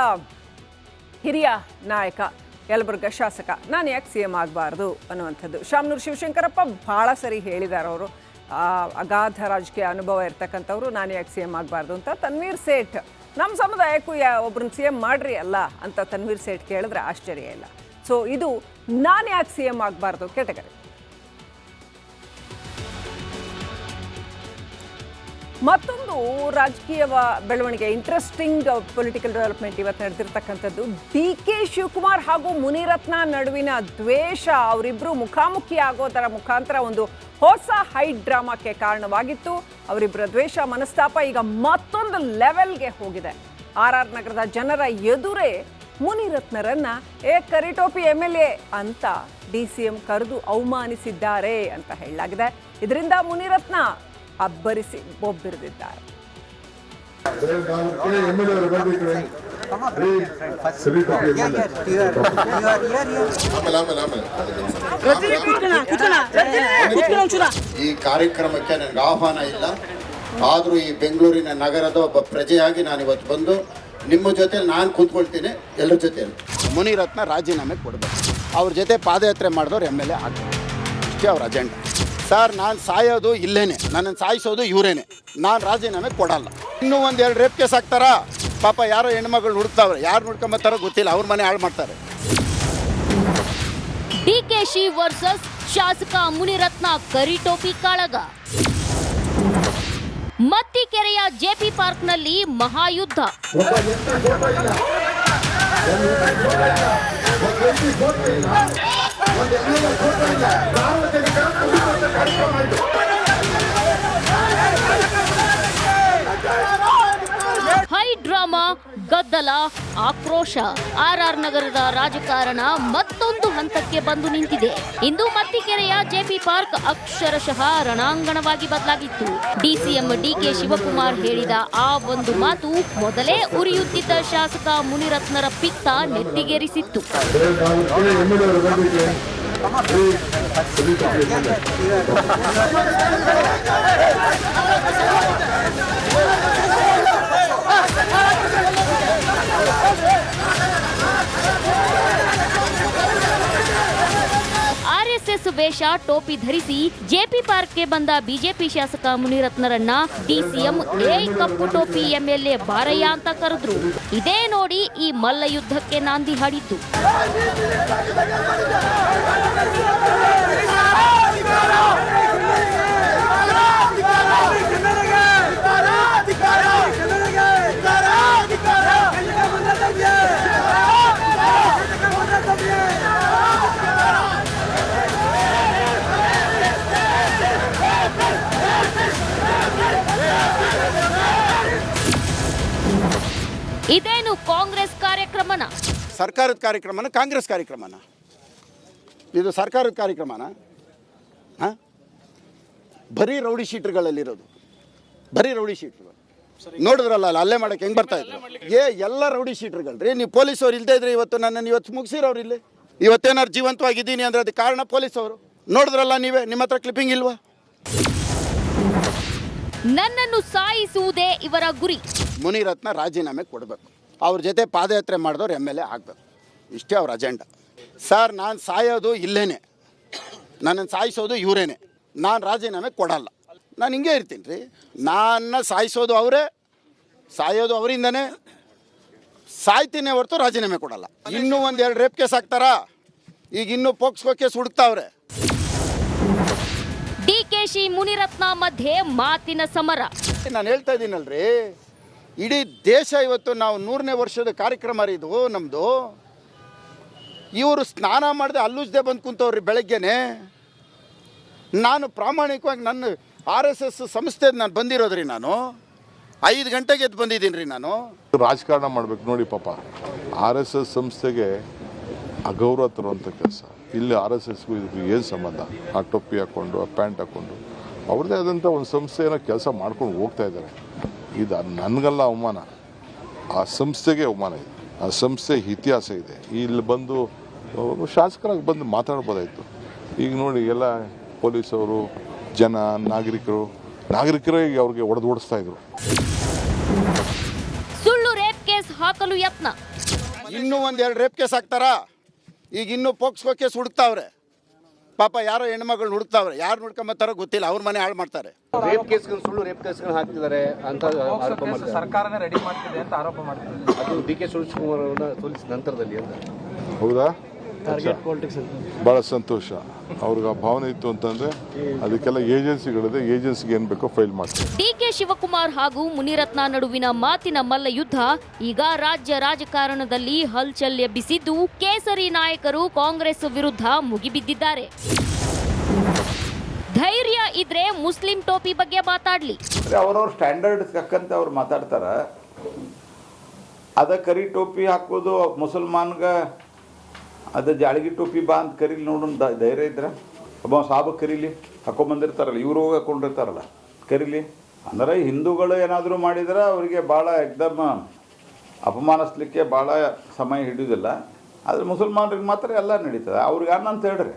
Speaker 3: ಹಿರಿಯ ನಾಯಕ, ಯಲಬುರ್ಗಾ ಶಾಸಕ, ನಾನು ಯಾಕೆ ಸಿ ಎಂ ಆಗಬಾರ್ದು ಅನ್ನುವಂಥದ್ದು. ಶಾಮನೂರು ಶಿವಶಂಕರಪ್ಪ ಭಾಳ ಸರಿ ಹೇಳಿದ್ದಾರೆ, ಅವರು ಅಗಾಧ ರಾಜಕೀಯ ಅನುಭವ ಇರ್ತಕ್ಕಂಥವ್ರು, ನಾನು ಯಾಕೆ ಸಿ ಎಂ ಆಗಬಾರ್ದು ಅಂತ. ತನ್ವೀರ್ ಸೇಠ್, ನಮ್ಮ ಸಮುದಾಯಕ್ಕೂ ಒಬ್ಬರನ್ನ ಸಿ ಎಂ ಮಾಡ್ರಿ ಅಲ್ಲ ಅಂತ ತನ್ವೀರ್ ಸೇಠ್ ಕೇಳಿದ್ರೆ ಆಶ್ಚರ್ಯ ಇಲ್ಲ. ಸೊ ಇದು ನಾನು ಯಾಕೆ ಸಿ ಎಂ ಆಗಬಾರ್ದು ಕೆಟಗರಿ. ಮತ್ತೊಂದು ರಾಜಕೀಯ ಬೆಳವಣಿಗೆ, ಇಂಟ್ರೆಸ್ಟಿಂಗ್ ಪೊಲಿಟಿಕಲ್ ಡೆವಲಪ್ಮೆಂಟ್ ಇವತ್ತು ನಡೆದಿರ್ತಕ್ಕಂಥದ್ದು. ಡಿ.ಕೆ. ಶಿವಕುಮಾರ್ ಹಾಗೂ ಮುನಿರತ್ನ ನಡುವಿನ ದ್ವೇಷ, ಅವರಿಬ್ಬರು ಮುಖಾಮುಖಿ ಆಗೋದರ ಮುಖಾಂತರ ಒಂದು ಹೊಸ ಹೈಟ್ ಡ್ರಾಮಾಕ್ಕೆ ಕಾರಣವಾಗಿತ್ತು. ಅವರಿಬ್ಬರ ದ್ವೇಷ, ಮನಸ್ತಾಪ ಈಗ ಮತ್ತೊಂದು ಲೆವೆಲ್ಗೆ ಹೋಗಿದೆ. ಆರ್ ನಗರದ ಜನರ ಎದುರೇ ಮುನಿರತ್ನರನ್ನ ಕರಿಟೋಪಿ MLA ಅಂತ DCM ಕರೆದು ಅವಮಾನಿಸಿದ್ದಾರೆ ಅಂತ ಹೇಳಲಾಗಿದೆ. ಇದರಿಂದ ಮುನಿರತ್ನ ಅಬ್ಬರಿಸಿ ಬೊಬ್ಬಿರಿದಿದ್ದಾರೆ.
Speaker 7: ಈ ಕಾರ್ಯಕ್ರಮಕ್ಕೆ ನನಗೆ ಆಹ್ವಾನ ಇಲ್ಲ, ಆದರೂ ಈ ಬೆಂಗಳೂರಿನ ನಗರದ ಒಬ್ಬ ಪ್ರಜೆಯಾಗಿ ನಾನು ಇವತ್ತು ಬಂದು ನಿಮ್ಮ ಜೊತೆಲಿ ನಾನು ಕೂತ್ಕೊಳ್ತೀನಿ. ಎಲ್ಲರ ಜೊತೆಯಲ್ಲಿ ಮುನಿರತ್ನ ರಾಜೀನಾಮೆ ಕೊಡಬೇಕು, ಅವ್ರ ಜೊತೆ ಪಾದಯಾತ್ರೆ ಮಾಡಿದವ್ರು MLA ಆಗ್ತಾರೆ, ಇಷ್ಟೇ ಅವ್ರ ಅಜೆಂಡಾ. ಸರ್, ನಾನು ಸಾಯೋದು ಇಲ್ಲೇನೆ, ನನ್ನನ್ನು ಸಾಯಿಸೋದು ಇವರೇನೆ, ನಾನು ರಾಜೀನಾಮೆ ಕೊಡಲ್ಲ. ಇನ್ನೂ ಒಂದೆರಡು ರೇಪ್ ಕೇಸ್ ಹಾಕ್ತಾರಾ? ಪಾಪ ಯಾರೋ ಹೆಣ್ಮಗಳು ಹುಡುಕ್ತಾವ್ರೆ, ಯಾರು ಹುಡ್ಕೊಂಬತ್ತಾರೋ ಗೊತ್ತಿಲ್ಲ, ಅವ್ರ ಮನೆ ಹಾಳು ಮಾಡ್ತಾರೆ.
Speaker 8: ಡಿಕೆಶಿ ವರ್ಸಸ್ ಶಾಸಕ ಮುನಿರತ್ನ ಕರಿಟೋಪಿ ಕಾಳಗ. ಮತ್ತಿಕೆರೆಯ ಜೆಪಿ ಪಾರ್ಕ್ನಲ್ಲಿ ಮಹಾಯುದ್ಧ. ಹೈ ಡ್ರಾಮಾ, ಗದ್ದಲ, ಆಕ್ರೋಶ. ಆರ್ಆರ್ ನಗರದ ರಾಜಕಾರಣ ಮತ್ತೊಂದು ಹಂತಕ್ಕೆ ಬಂದು ನಿಂತಿದೆ. ಇಂದು ಮತ್ತಿಕೆರೆಯ ಜೆಪಿ ಪಾರ್ಕ್ ಅಕ್ಷರಶಃ ರಣಾಂಗಣವಾಗಿ ಬದಲಾಗಿತ್ತು. ಡಿಸಿಎಂ ಡಿಕೆ ಶಿವಕುಮಾರ್ ಹೇಳಿದ ಆ ಒಂದು ಮಾತು ಮೊದಲೇ ಉರಿಯುತ್ತಿದ್ದ ಶಾಸಕ ಮುನಿರತ್ನರ ಪಿತ್ತ ನೆತ್ತಿಗೇರಿಸಿತ್ತು. ಆರ್ಎಸ್ಎಸ್ ವೇಷ ಟೋಪಿ ಧರಿಸಿ ಜೆಪಿ ಪಾರ್ಕ್ಗೆ ಬಂದ ಬಿಜೆಪಿ ಶಾಸಕ ಮುನಿರತ್ನರನ್ನ ಡಿಸಿಎಂ ಕಪ್ಪು ಟೋಪಿ ಎಂಎಲ್ಎ ಬಾರಯ್ಯ ಅಂತ ಕರೆದ್ರು. ಇದೇ ನೋಡಿ ಈ ಮಲ್ಲ ಯುದ್ಧಕ್ಕೆ ನಾಂದಿ ಹಾಡಿದ್ದು. ಇದೇನು ಕಾಂಗ್ರೆಸ್ ಕಾರ್ಯಕ್ರಮನ?
Speaker 7: ಸರ್ಕಾರದ ಕಾರ್ಯಕ್ರಮನ, ಕಾಂಗ್ರೆಸ್ ಕಾರ್ಯಕ್ರಮನ? ಇದು ಸರ್ಕಾರದ ಕಾರ್ಯಕ್ರಮನ? ಬರೀ ರೌಡಿ ಶೀಟರ್ಗಳಲ್ಲಿರೋದು, ಬರೀ ರೌಡಿ ಶೀಟರ್ಗಳು. ನೋಡಿದ್ರಲ್ಲ ಅಲ್ಲೇ ಮಾಡಕ್ಕೆ ಹೆಂಗೆ ಬರ್ತಾ ಇದ್ರು? ಎಲ್ಲ ರೌಡಿ ಶೀಟರ್ಗಳ್ರಿ. ನೀವು ಪೊಲೀಸವ್ರು ಇಲ್ಲದೇ ಇದ್ರೆ ಇವತ್ತು ಮುಗಿಸಿರೋರು ಇಲ್ಲಿ. ಇವತ್ತೇನಾರು ಜೀವಂತವಾಗಿದ್ದೀನಿ ಅಂದರೆ ಅದಕ್ಕೆ ಕಾರಣ ಪೊಲೀಸವರು. ನೋಡಿದ್ರಲ್ಲ ನೀವೇ, ನಿಮ್ಮ ಹತ್ರ ಕ್ಲಿಪ್ಪಿಂಗ್ ಇಲ್ವಾ?
Speaker 8: ನನ್ನನ್ನು ಸಾಯಿಸುವುದೇ ಇವರ ಗುರಿ.
Speaker 7: ಮುನಿರತ್ನ ರಾಜೀನಾಮೆ ಕೊಡಬೇಕು. ಅವ್ರ ಜೊತೆ ಪಾದಯಾತ್ರೆ ಮಾಡಿದವ್ರು MLA ಆಗಬೇಕು. ಇಷ್ಟೇ ಅವ್ರ ಅಜೆಂಡಾ. ಸರ್, ನಾನು ಸಾಯೋದು ಇಲ್ಲೇನೆ, ನನ್ನನ್ನು ಸಾಯಿಸೋದು ಇವರೇನೆ. ನಾನು ರಾಜೀನಾಮೆ ಕೊಡಲ್ಲ. ನಾನು ಹಿಂಗೆ ಇರ್ತೀನಿ ರೀ. ನನ್ನ ಸಾಯಿಸೋದು ಅವರೇ, ಸಾಯೋದು ಅವರಿಂದನೇ. ಸಾಯ್ತೀನಿ ಹೊರತು ರಾಜೀನಾಮೆ ಕೊಡಲ್ಲ. ಇನ್ನೂ 1-2 ರೇಪ್ ಕೇಸ್ ಹಾಕ್ತಾರಾ? ಈಗ ಇನ್ನೂ ಪೋಕ್ಸ್ಕೋ ಕೇಸ್ ಹುಡುಕ್ತಾವ್ರೆ.
Speaker 8: ಡಿಕೆಶಿ ಮುನಿರತ್ನ ಮಧ್ಯೆ ಮಾತಿನ ಸಮರ.
Speaker 7: ನಾನು ಹೇಳ್ತಾ ಇದ್ದೀನಲ್ರಿ, ಇಡೀ ದೇಶ ಇವತ್ತು ನಾವು 100ನೇ ವರ್ಷದ ಕಾರ್ಯಕ್ರಮ ಇದು ನಮ್ಮದು. ಇವರು ಸ್ನಾನ ಮಾಡದೆ ಅಲ್ಲುಜ್ದೆ ಬಂದು ಕುಂತವ್ರಿ ಬೆಳಗ್ಗೆನೆ. ನಾನು ಪ್ರಾಮಾಣಿಕವಾಗಿ ನನ್ನ RSS ಸಂಸ್ಥೆದು ನಾನು ಬಂದಿರೋದ್ರಿ. ನಾನು 5 ಗಂಟೆಗೆ ಎದ್ದು ಬಂದಿದ್ದೀನಿ ರೀ. ನಾನು
Speaker 9: ರಾಜಕಾರಣ ಮಾಡ್ಬೇಕು ನೋಡಿ. ಪಾಪ RSS ಸಂಸ್ಥೆಗೆ ಅಗೌರವ ತರುವಂಥ ಕೆಲಸ. ಇಲ್ಲಿ RSSಗೂ ಇದಕ್ಕೂ ಏನು ಸಂಬಂಧ? ಆ ಟೊಪ್ಪಿ ಹಾಕ್ಕೊಂಡು, ಆ ಪ್ಯಾಂಟ್ ಹಾಕ್ಕೊಂಡು ಅವ್ರದ್ದೇ ಆದಂಥ ಒಂದು ಸಂಸ್ಥೆಯನ್ನು ಕೆಲಸ ಮಾಡ್ಕೊಂಡು ಹೋಗ್ತಾ ಇದ್ದಾರೆ. ಇದು ನನಗಲ್ಲ ಅವಮಾನ, ಆ ಸಂಸ್ಥೆಗೆ ಅವಮಾನ ಇದೆ. ಆ ಸಂಸ್ಥೆ ಇತಿಹಾಸ ಇದೆ. ಇಲ್ಲಿ ಬಂದು ಶಾಸಕರಾಗಿ ಬಂದು ಮಾತಾಡ್ಬೋದಾಯಿತು. ಈಗ ನೋಡಿ, ಎಲ್ಲ ಪೊಲೀಸವರು, ಜನ, ನಾಗರಿಕರೇ ಅವ್ರಿಗೆ ಓಡಿಸ್ತಾ ಇದ್ರು.
Speaker 8: ಸುಳ್ಳು ರೇಪ್ ಕೇಸ್ ಹಾಕಲು ಯತ್ನ.
Speaker 7: ಇನ್ನೂ 1-2 ರೇಪ್ ಕೇಸ್ ಹಾಕ್ತಾರಾ? ಈಗ ಇನ್ನೂ ಪೋಕ್ಸ್ಕೋ ಕೇಸ್ ಹುಡುಕ್ತಾವ್ರೆ. ಪಾಪ ಯಾರೋ ಹೆಣ್ಮಗಳನ್ನ ಹುಡುಕ್ತಾವ್ರೆ. ಯಾರು ನೋಡ್ಕೊಂಬತ್ತಾರೋ ಗೊತ್ತಿಲ್ಲ. ಅವ್ರ ಮನೆ ಹಾಳು ಮಾಡ್ತಾರೆ.
Speaker 10: ರೇಪ್ ಕೇಸ್ಗಳು, ಸುಳ್ಳು ರೇಪ್ ಕೇಸ್ಗಳು ಹಾಕ್ತಿದ್ದಾರೆ ಅಂತ ಆರೋಪ ಮಾಡ್ತಾರೆ. ಸರ್ಕಾರನೇ ರೆಡಿ ಮಾಡ್ತಿದೆ ಅಂತ ಆರೋಪ ಮಾಡ್ತಾರೆ. ಅದು ಡಿಕೆ ಶಿವಕುಮಾರ್ ಅವರನ್ನ ಸೋಲಿಸಿದ ನಂತರದಲ್ಲಿ ಅಂತ.
Speaker 9: ಹೌದಾ? ಭಾಳ ಸಂತೋಷ. ಅವ್ರಿಗೆ ಆ ಭಾವನೆ ಇತ್ತು ಅಂತಂದರೆ ಅದಕ್ಕೆಲ್ಲ ಏಜೆನ್ಸಿಗಳಿದೆ. ಏಜೆನ್ಸಿಗೆ ಏನು ಬೇಕೋ ಫೈಲ್ ಮಾಡ್ತಾರೆ.
Speaker 8: ಡಿಕೆ ಶಿವಕುಮಾರ್ ಹಾಗೂ ಮುನಿರತ್ನ ನಡುವಿನ ಮಾತಿನ ಮಲ್ಲ ಯುದ್ಧ ಈಗ ರಾಜ್ಯ ರಾಜಕಾರಣದಲ್ಲಿ ಹಲ್ಚಲ್ ಎಬ್ಬಿಸಿದ್ದು, ಕೇಸರಿ ನಾಯಕರು ಕಾಂಗ್ರೆಸ್ ವಿರುದ್ಧ ಮುಗಿಬಿದ್ದಿದ್ದಾರೆ. ಧೈರ್ಯ ಇದ್ರೆ ಮುಸ್ಲಿಂ ಟೋಪಿ ಬಗ್ಗೆ ಮಾತಾಡ್ಲಿ.
Speaker 11: ಅವ್ರವ್ರ ಸ್ಟ್ಯಾಂಡರ್ಡ್ ತಕ್ಕಂತೆ ಅವ್ರು ಮಾತಾಡ್ತಾರ. ಅದ ಕರಿ ಟೋಪಿ ಹಾಕೋದು ಮುಸಲ್ಮಾನ್ಗ, ಅದು ಜಾಳಗಿ ಟೋಪಿ ಬಾ ಅಂತ ಕರೀಲಿ ನೋಡೋಣ. ಧೈರ್ಯ ಇದ್ರೆ ಒಬ್ಬ ಸಾಬ ಕರೀಲಿ, ಹಾಕೊಂಬಂದಿರ್ತಾರಲ್ಲ, ಇವರು ಹೋಗಿ ಹಾಕೊಂಡಿರ್ತಾರಲ್ಲ, ಕರೀಲಿ. ಅಂದರೆ ಹಿಂದೂಗಳು ಏನಾದರೂ ಮಾಡಿದ್ರೆ ಅವರಿಗೆ ಭಾಳ ಎಕ್ದಮ್ ಅಪಮಾನಿಸ್ಲಿಕ್ಕೆ ಭಾಳ ಸಮಯ ಹಿಡಿಯೋದಿಲ್ಲ. ಆದರೆ ಮುಸಲ್ಮಾನರಿಗೆ ಮಾತ್ರ ಎಲ್ಲ ನಡೀತದೆ. ಅವ್ರಿಗೆ ಅನ್ನಂತ ಹೇಳ್ರಿ,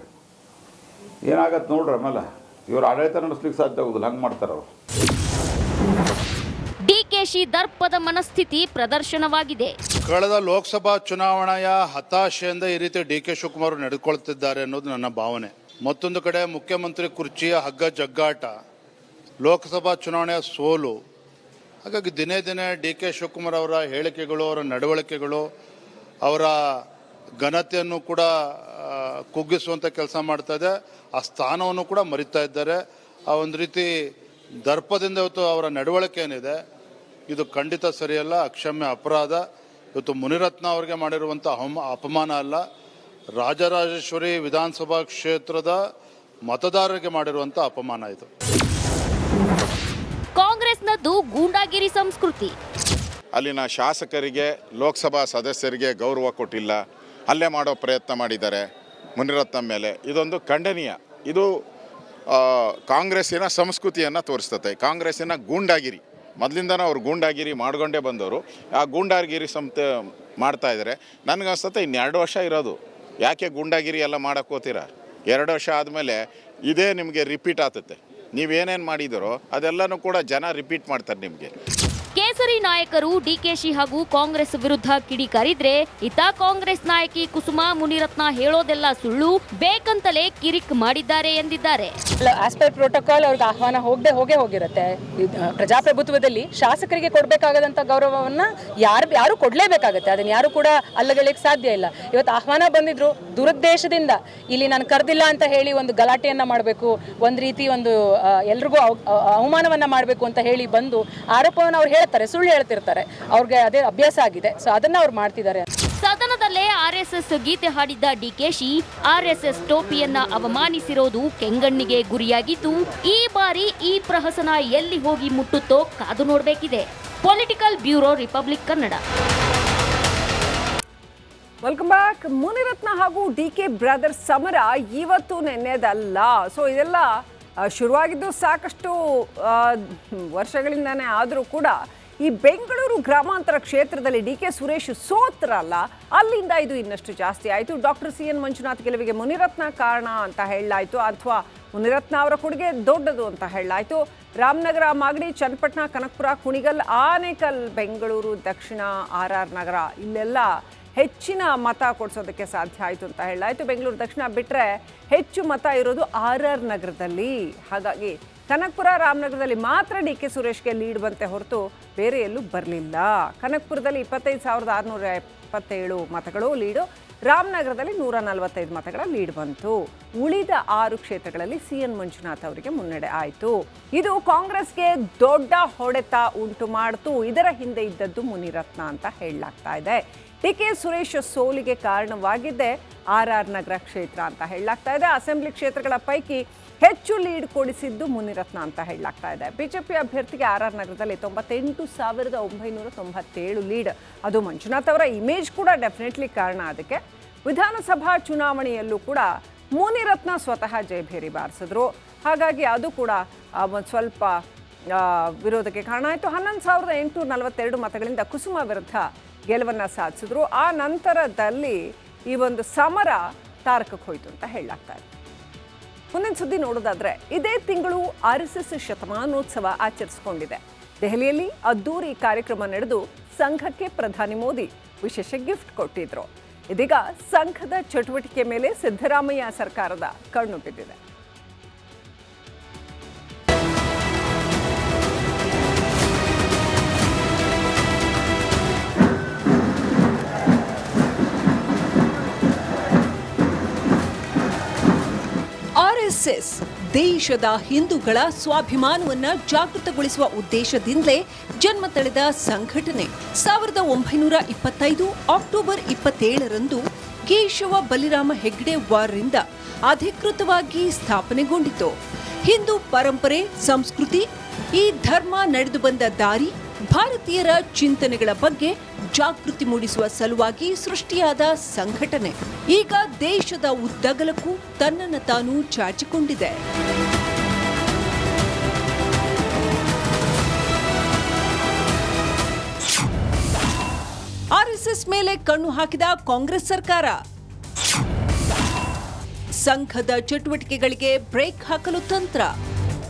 Speaker 11: ಏನಾಗತ್ತೆ ನೋಡ್ರಿ. ಆಮೇಲೆ ಇವ್ರು ಆಡಳಿತ ನಡೆಸ್ಲಿಕ್ಕೆ ಸಾಧ್ಯ ಆಗೋದಿಲ್ಲ, ಹಂಗೆ ಮಾಡ್ತಾರೆ ಅವರು.
Speaker 8: ಡಿಕೆಶಿ ದರ್ಪದ ಮನಸ್ಥಿತಿ ಪ್ರದರ್ಶನವಾಗಿದೆ.
Speaker 12: ಕಳೆದ ಲೋಕಸಭಾ ಚುನಾವಣೆಯ ಹತಾಶೆಯಿಂದ ಈ ರೀತಿ ಡಿಕೆ ಶಿವಕುಮಾರ್ ನಡೆದುಕೊಳ್ಳುತ್ತಿದ್ದಾರೆ ಅನ್ನೋದು ನನ್ನ ಭಾವನೆ. ಮತ್ತೊಂದು ಕಡೆ ಮುಖ್ಯಮಂತ್ರಿ ಕುರ್ಚಿಯ ಹಗ್ಗ ಜಗ್ಗಾಟ, ಲೋಕಸಭಾ ಚುನಾವಣೆಯ ಸೋಲು. ಹಾಗಾಗಿ ದಿನೇ ದಿನೇ ಡಿಕೆ ಶಿವಕುಮಾರ್ ಅವರ ಹೇಳಿಕೆಗಳು, ಅವರ ನಡವಳಿಕೆಗಳು, ಅವರ ಘನತೆಯನ್ನು ಕೂಡ ಕುಗ್ಗಿಸುವಂಥ ಕೆಲಸ ಮಾಡ್ತಾ ಇದೆ. ಆ ಸ್ಥಾನವನ್ನು ಕೂಡ ಮರಿತಾ ಇದ್ದಾರೆ. ಆ ಒಂದು ರೀತಿ ದರ್ಪದಿಂದ ಇವತ್ತು ಅವರ ನಡವಳಿಕೆ ಏನಿದೆ, ಇದು ಖಂಡಿತ ಸರಿಯಲ್ಲ, ಅಕ್ಷಮ್ಯ ಅಪರಾಧ. ಇವತ್ತು ಮುನಿರತ್ನ ಅವರಿಗೆ ಮಾಡಿರುವಂಥ ಅಪಮಾನ ಅಲ್ಲ, ರಾಜರಾಜೇಶ್ವರಿ ವಿಧಾನಸಭಾ ಕ್ಷೇತ್ರದ ಮತದಾರರಿಗೆ ಮಾಡಿರುವಂಥ ಅಪಮಾನ ಇದು.
Speaker 8: ಕಾಂಗ್ರೆಸ್ನ ಇರುವಂತದ್ದು ಗೂಂಡಾಗಿರಿ ಸಂಸ್ಕೃತಿ.
Speaker 13: ಅಲ್ಲಿನ ಶಾಸಕರಿಗೆ ಲೋಕಸಭಾ ಸದಸ್ಯರಿಗೆ ಗೌರವ ಕೊಟ್ಟಿಲ್ಲ, ಹಲ್ಲೆ ಮಾಡೋ ಪ್ರಯತ್ನ ಮಾಡಿದ್ದಾರೆ ಮುನಿರತ್ನ ಮೇಲೆ. ಇದೊಂದು ಖಂಡನೀಯ. ಇದು ಕಾಂಗ್ರೆಸ್ಸಿನ ಸಂಸ್ಕೃತಿಯನ್ನು ತೋರಿಸ್ತದೆ. ಕಾಂಗ್ರೆಸ್ಸಿನ ಗೂಂಡಾಗಿರಿ, ಮೊದಲಿಂದನೂ ಅವ್ರು ಗೂಂಡಾಗಿರಿ ಮಾಡ್ಕೊಂಡೇ ಬಂದವರು. ಆ ಗೂಂಡಾಗಿರಿ ಮಾಡ್ತಾ ಇದ್ದಾರೆ. ನನಗನ್ಸುತ್ತೆ ಇನ್ನು 2 ವರ್ಷ ಇರೋದು. ಯಾಕೆ ಗೂಂಡಾಗಿರಿ ಎಲ್ಲ ಮಾಡೋಕ್ಕೆ ಹೋಗ್ತೀರಾ? 2 ವರ್ಷ ಆದಮೇಲೆ ಇದೇ ನಿಮಗೆ ರಿಪೀಟ್ ಆಗ್ತದೆ. ನೀವೇನೇನು ಮಾಡಿದಿರೋ ಅದೆಲ್ಲನೂ ಕೂಡ ಜನ ರಿಪೀಟ್ ಮಾಡ್ತಾರೆ ನಿಮಗೆ.
Speaker 8: ಕೇಸರಿ ನಾಯಕರು ಡಿಕೆಶಿ ಹಾಗೂ ಕಾಂಗ್ರೆಸ್ ವಿರುದ್ಧ ಕಿಡಿಕಾರಿದ್ರೆ ಇತ್ತ ಕಾಂಗ್ರೆಸ್ ನಾಯಕಿ ಕುಸುಮಾ ಮುನಿರತ್ನ ಹೇಳೋದೆಲ್ಲ ಸುಳ್ಳು, ಬೇಕಂತಲೇ ಕಿರಿಕ್ ಮಾಡಿದ್ದಾರೆ ಎಂದಿದ್ದಾರೆ.
Speaker 14: ಆಸ್ ಪರ್ ಪ್ರೋಟೋಕಾಲ್ ಅವ್ರಿಗೆ ಆಹ್ವಾನ ಹೋಗೇ ಹೋಗಿರುತ್ತೆ. ಪ್ರಜಾಪ್ರಭುತ್ವದಲ್ಲಿ ಶಾಸಕರಿಗೆ ಕೊಡಬೇಕಾಗದಂತ ಗೌರವವನ್ನ ಯಾರು ಕೊಡ್ಲೇಬೇಕಾಗತ್ತೆ. ಅದನ್ನ ಯಾರು ಕೂಡ ಅಲ್ಲಗಳಿಕ್ ಸಾಧ್ಯ ಇಲ್ಲ. ಇವತ್ತು ಆಹ್ವಾನ ಬಂದಿದ್ರು, ದುರುದ್ದೇಶದಿಂದ ಇಲ್ಲಿ ನಾನು ಕರೆದಿಲ್ಲ ಅಂತ ಹೇಳಿ ಒಂದು ಗಲಾಟೆಯನ್ನ ಮಾಡಬೇಕು, ಒಂದ್ ರೀತಿ ಒಂದು ಎಲ್ರಿಗೂ ಅವಮಾನವನ್ನ ಮಾಡಬೇಕು ಅಂತ ಹೇಳಿ ಬಂದು ಆರೋಪವನ್ನು ಅವ್ರು ಹೇಳ್ತಾರೆ, ಸುಳ್ಳು ಹೇಳ್ತಿರ್ತಾರೆ. ಅವ್ರಿಗೆ ಅದೇ ಅಭ್ಯಾಸ ಆಗಿದೆ. ಸೊ ಅದನ್ನ ಅವ್ರು ಮಾಡ್ತಿದ್ದಾರೆ.
Speaker 8: ಸದನದಲ್ಲೇ ಆರ್ಎಸ್ಎಸ್ ಗೀತೆ ಹಾಡಿದ್ದ ಡಿಕೆಶಿ ಆರ್ಎಸ್ಎಸ್ ಟೋಪಿಯನ್ನ ಅವಮಾನಿಸಿರೋದು ಕೆಂಗಣ್ಣಿಗೆ ಗುರಿಯಾಗಿದ್ದು, ಈ ಬಾರಿ ಈ ಪ್ರಹಸನ ಎಲ್ಲಿ ಹೋಗಿ ಮುಟ್ಟುತ್ತೋ ಕಾದು ನೋಡಬೇಕಿದೆ. Political bureau, republic Kannada.
Speaker 3: Welcome back. Munirathna ಹಾಗೂ ಡಿಕೆ ಬ್ರದರ್ಸ್ ಸಮರ ಇವತ್ತು ನೆನ್ನೆದಲ್ಲ. ಸೊ ಇದೆಲ್ಲ ಶುರುವಾಗಿದ್ದು ಸಾಕಷ್ಟು ವರ್ಷಗಳಿಂದಾನೇ. ಆದರೂ ಕೂಡ ಈ ಬೆಂಗಳೂರು ಗ್ರಾಮಾಂತರ ಕ್ಷೇತ್ರದಲ್ಲಿ ಡಿಕೆ ಸುರೇಶ್ ಸೋತ್ರಲ್ಲ, ಅಲ್ಲಿಂದ ಇದು ಇನ್ನಷ್ಟು ಜಾಸ್ತಿ ಆಯಿತು. ಡಾಕ್ಟರ್ CN ಮಂಜುನಾಥ್ ಗೆಲುವಿಗೆ ಮುನಿರತ್ನ ಕಾರಣ ಅಂತ ಹೇಳಲಾಯಿತು, ಅಥವಾ ಮುನಿರತ್ನ ಅವರ ಕೊಡುಗೆ ದೊಡ್ಡದು ಅಂತ ಹೇಳಲಾಯಿತು. ರಾಮನಗರ, ಮಾಗಡಿ, ಚನ್ನಪಟ್ಟಣ, ಕನಕಪುರ, ಕುಣಿಗಲ್, ಆನೇಕಲ್, ಬೆಂಗಳೂರು ದಕ್ಷಿಣ, RR ನಗರ ಇಲ್ಲೆಲ್ಲ ಹೆಚ್ಚಿನ ಮತ ಕೊಡಿಸೋದಕ್ಕೆ ಸಾಧ್ಯ ಆಯಿತು ಅಂತ ಹೇಳಲಾಯಿತು. ಬೆಂಗಳೂರು ದಕ್ಷಿಣ ಬಿಟ್ಟರೆ ಹೆಚ್ಚು ಮತ ಇರೋದು RR ನಗರದಲ್ಲಿ. ಹಾಗಾಗಿ ಕನಕಪುರ, ರಾಮನಗರದಲ್ಲಿ ಮಾತ್ರ ಡಿಕೆ ಸುರೇಶ್ಗೆ ಲೀಡ್ ಬಂತೆ ಹೊರತು ಬೇರೆ ಎಲ್ಲೂ ಬರಲಿಲ್ಲ. ಕನಕಪುರದಲ್ಲಿ 25,627 ಮತಗಳು ಲೀಡು, ರಾಮನಗರದಲ್ಲಿ 145 ಮತಗಳ ಲೀಡ್ ಬಂತು. ಉಳಿದ 6 ಕ್ಷೇತ್ರಗಳಲ್ಲಿ CN ಮಂಜುನಾಥ್ ಅವರಿಗೆ ಮುನ್ನಡೆ ಆಯಿತು. ಇದು ಕಾಂಗ್ರೆಸ್ಗೆ ದೊಡ್ಡ ಹೊಡೆತ ಉಂಟು ಮಾಡಿತು. ಇದರ ಹಿಂದೆ ಇದ್ದದ್ದು ಮುನಿರತ್ನ ಅಂತ ಹೇಳಲಾಗ್ತಾ ಇದೆ. ಡಿಕೆ ಸುರೇಶ್ ಸೋಲಿಗೆ ಕಾರಣವಾಗಿದ್ದೆ RR ನಗರ ಕ್ಷೇತ್ರ ಅಂತ ಹೇಳಲಾಗ್ತಾ ಇದೆ. ಅಸೆಂಬ್ಲಿ ಕ್ಷೇತ್ರಗಳ ಪೈಕಿ ಹೆಚ್ಚು ಲೀಡ್ ಕೊಡಿಸಿದ್ದು ಮುನಿರತ್ನ ಅಂತ ಹೇಳಲಾಗ್ತಾ ಇದೆ. ಬಿಜೆಪಿ ಅಭ್ಯರ್ಥಿಗೆ RR ನಗರದಲ್ಲಿ 98,997 ಲೀಡ್. ಅದು ಮಂಜುನಾಥ್ ಅವರ ಇಮೇಜ್ ಕೂಡ ಡೆಫಿನೆಟ್ಲಿ ಕಾರಣ. ಅದಕ್ಕೆ ವಿಧಾನಸಭಾ ಚುನಾವಣೆಯಲ್ಲೂ ಕೂಡ ಮುನಿರತ್ನ ಸ್ವತಃ ಜಯಭೇರಿ ಬಾರಿಸಿದ್ರು. ಹಾಗಾಗಿ ಅದು ಕೂಡ ಒಂದು ಸ್ವಲ್ಪ ವಿರೋಧಕ್ಕೆ ಕಾರಣ ಆಯಿತು. 11,842 ಮತಗಳಿಂದ ಕುಸುಮಾ ವಿರುದ್ಧ ಗೆಲುವನ್ನು ಸಾಧಿಸಿದ್ರು. ಆ ನಂತರದಲ್ಲಿ ಈ ಒಂದು ಸಮರ ತಾರಕಕ್ಕೆ ಹೋಯಿತು ಅಂತ ಹೇಳಲಾಗ್ತಾ ಇದೆ. ಮುಂದಿನ ಸುದ್ದಿ ನೋಡೋದಾದ್ರೆ, ಇದೇ ತಿಂಗಳು RSS ಶತಮಾನೋತ್ಸವ ಆಚರಿಸಿಕೊಂಡಿದೆ. ದೆಹಲಿಯಲ್ಲಿ ಅದ್ದೂರಿ ಕಾರ್ಯಕ್ರಮ ನಡೆದು ಸಂಘಕ್ಕೆ ಪ್ರಧಾನಿ ಮೋದಿ ವಿಶೇಷ ಗಿಫ್ಟ್ ಕೊಟ್ಟಿದ್ರು. ಇದೀಗ ಸಂಘದ ಚಟುವಟಿಕೆ ಮೇಲೆ ಸಿದ್ದರಾಮಯ್ಯ ಸರ್ಕಾರದ ಕಣ್ಣು ಬಿದ್ದಿದೆ.
Speaker 15: RSS ದೇಶದ ಹಿಂದೂಗಳ ಸ್ವಾಭಿಮಾನವನ್ನ ಜಾಗೃತಗೊಳಿಸುವ ಉದ್ದೇಶದಿಂದಲೇ ಜನ್ಮ ತಳೆದ ಸಂಘಟನೆ 1925 ಅಕ್ಟೋಬರ್ 27ರಂದು ಕೇಶವ ಬಲಿರಾಮ ಹೆಗ್ಡೆ ವಾರ್ರಿಂದ ಅಧಿಕೃತವಾಗಿ ಸ್ಥಾಪನೆಗೊಂಡಿತು. ಹಿಂದೂ ಪರಂಪರೆ, ಸಂಸ್ಕೃತಿ, ಈ ಧರ್ಮ ನಡೆದು ಬಂದ ದಾರಿ, ಭಾರತೀಯರ ಚಿಂತನೆಗಳ ಬಗ್ಗೆ ಜಾಗೃತಿ ಮೂಡಿಸುವ ಸಲುವಾಗಿ ಸೃಷ್ಟಿಯಾದ ಸಂಘಟನೆ ಈಗ ದೇಶದ ಉದ್ದಗಲಕ್ಕೂ ತನ್ನನ್ನು ತಾನು ಚಾಚಿಕೊಂಡಿದೆ. RSS ಮೇಲೆ ಕಣ್ಣು ಹಾಕಿದ ಕಾಂಗ್ರೆಸ್ ಸರ್ಕಾರ ಸಂಘದ ಚಟುವಟಿಕೆಗಳಿಗೆ ಬ್ರೇಕ್ ಹಾಕಲು ತಂತ್ರ.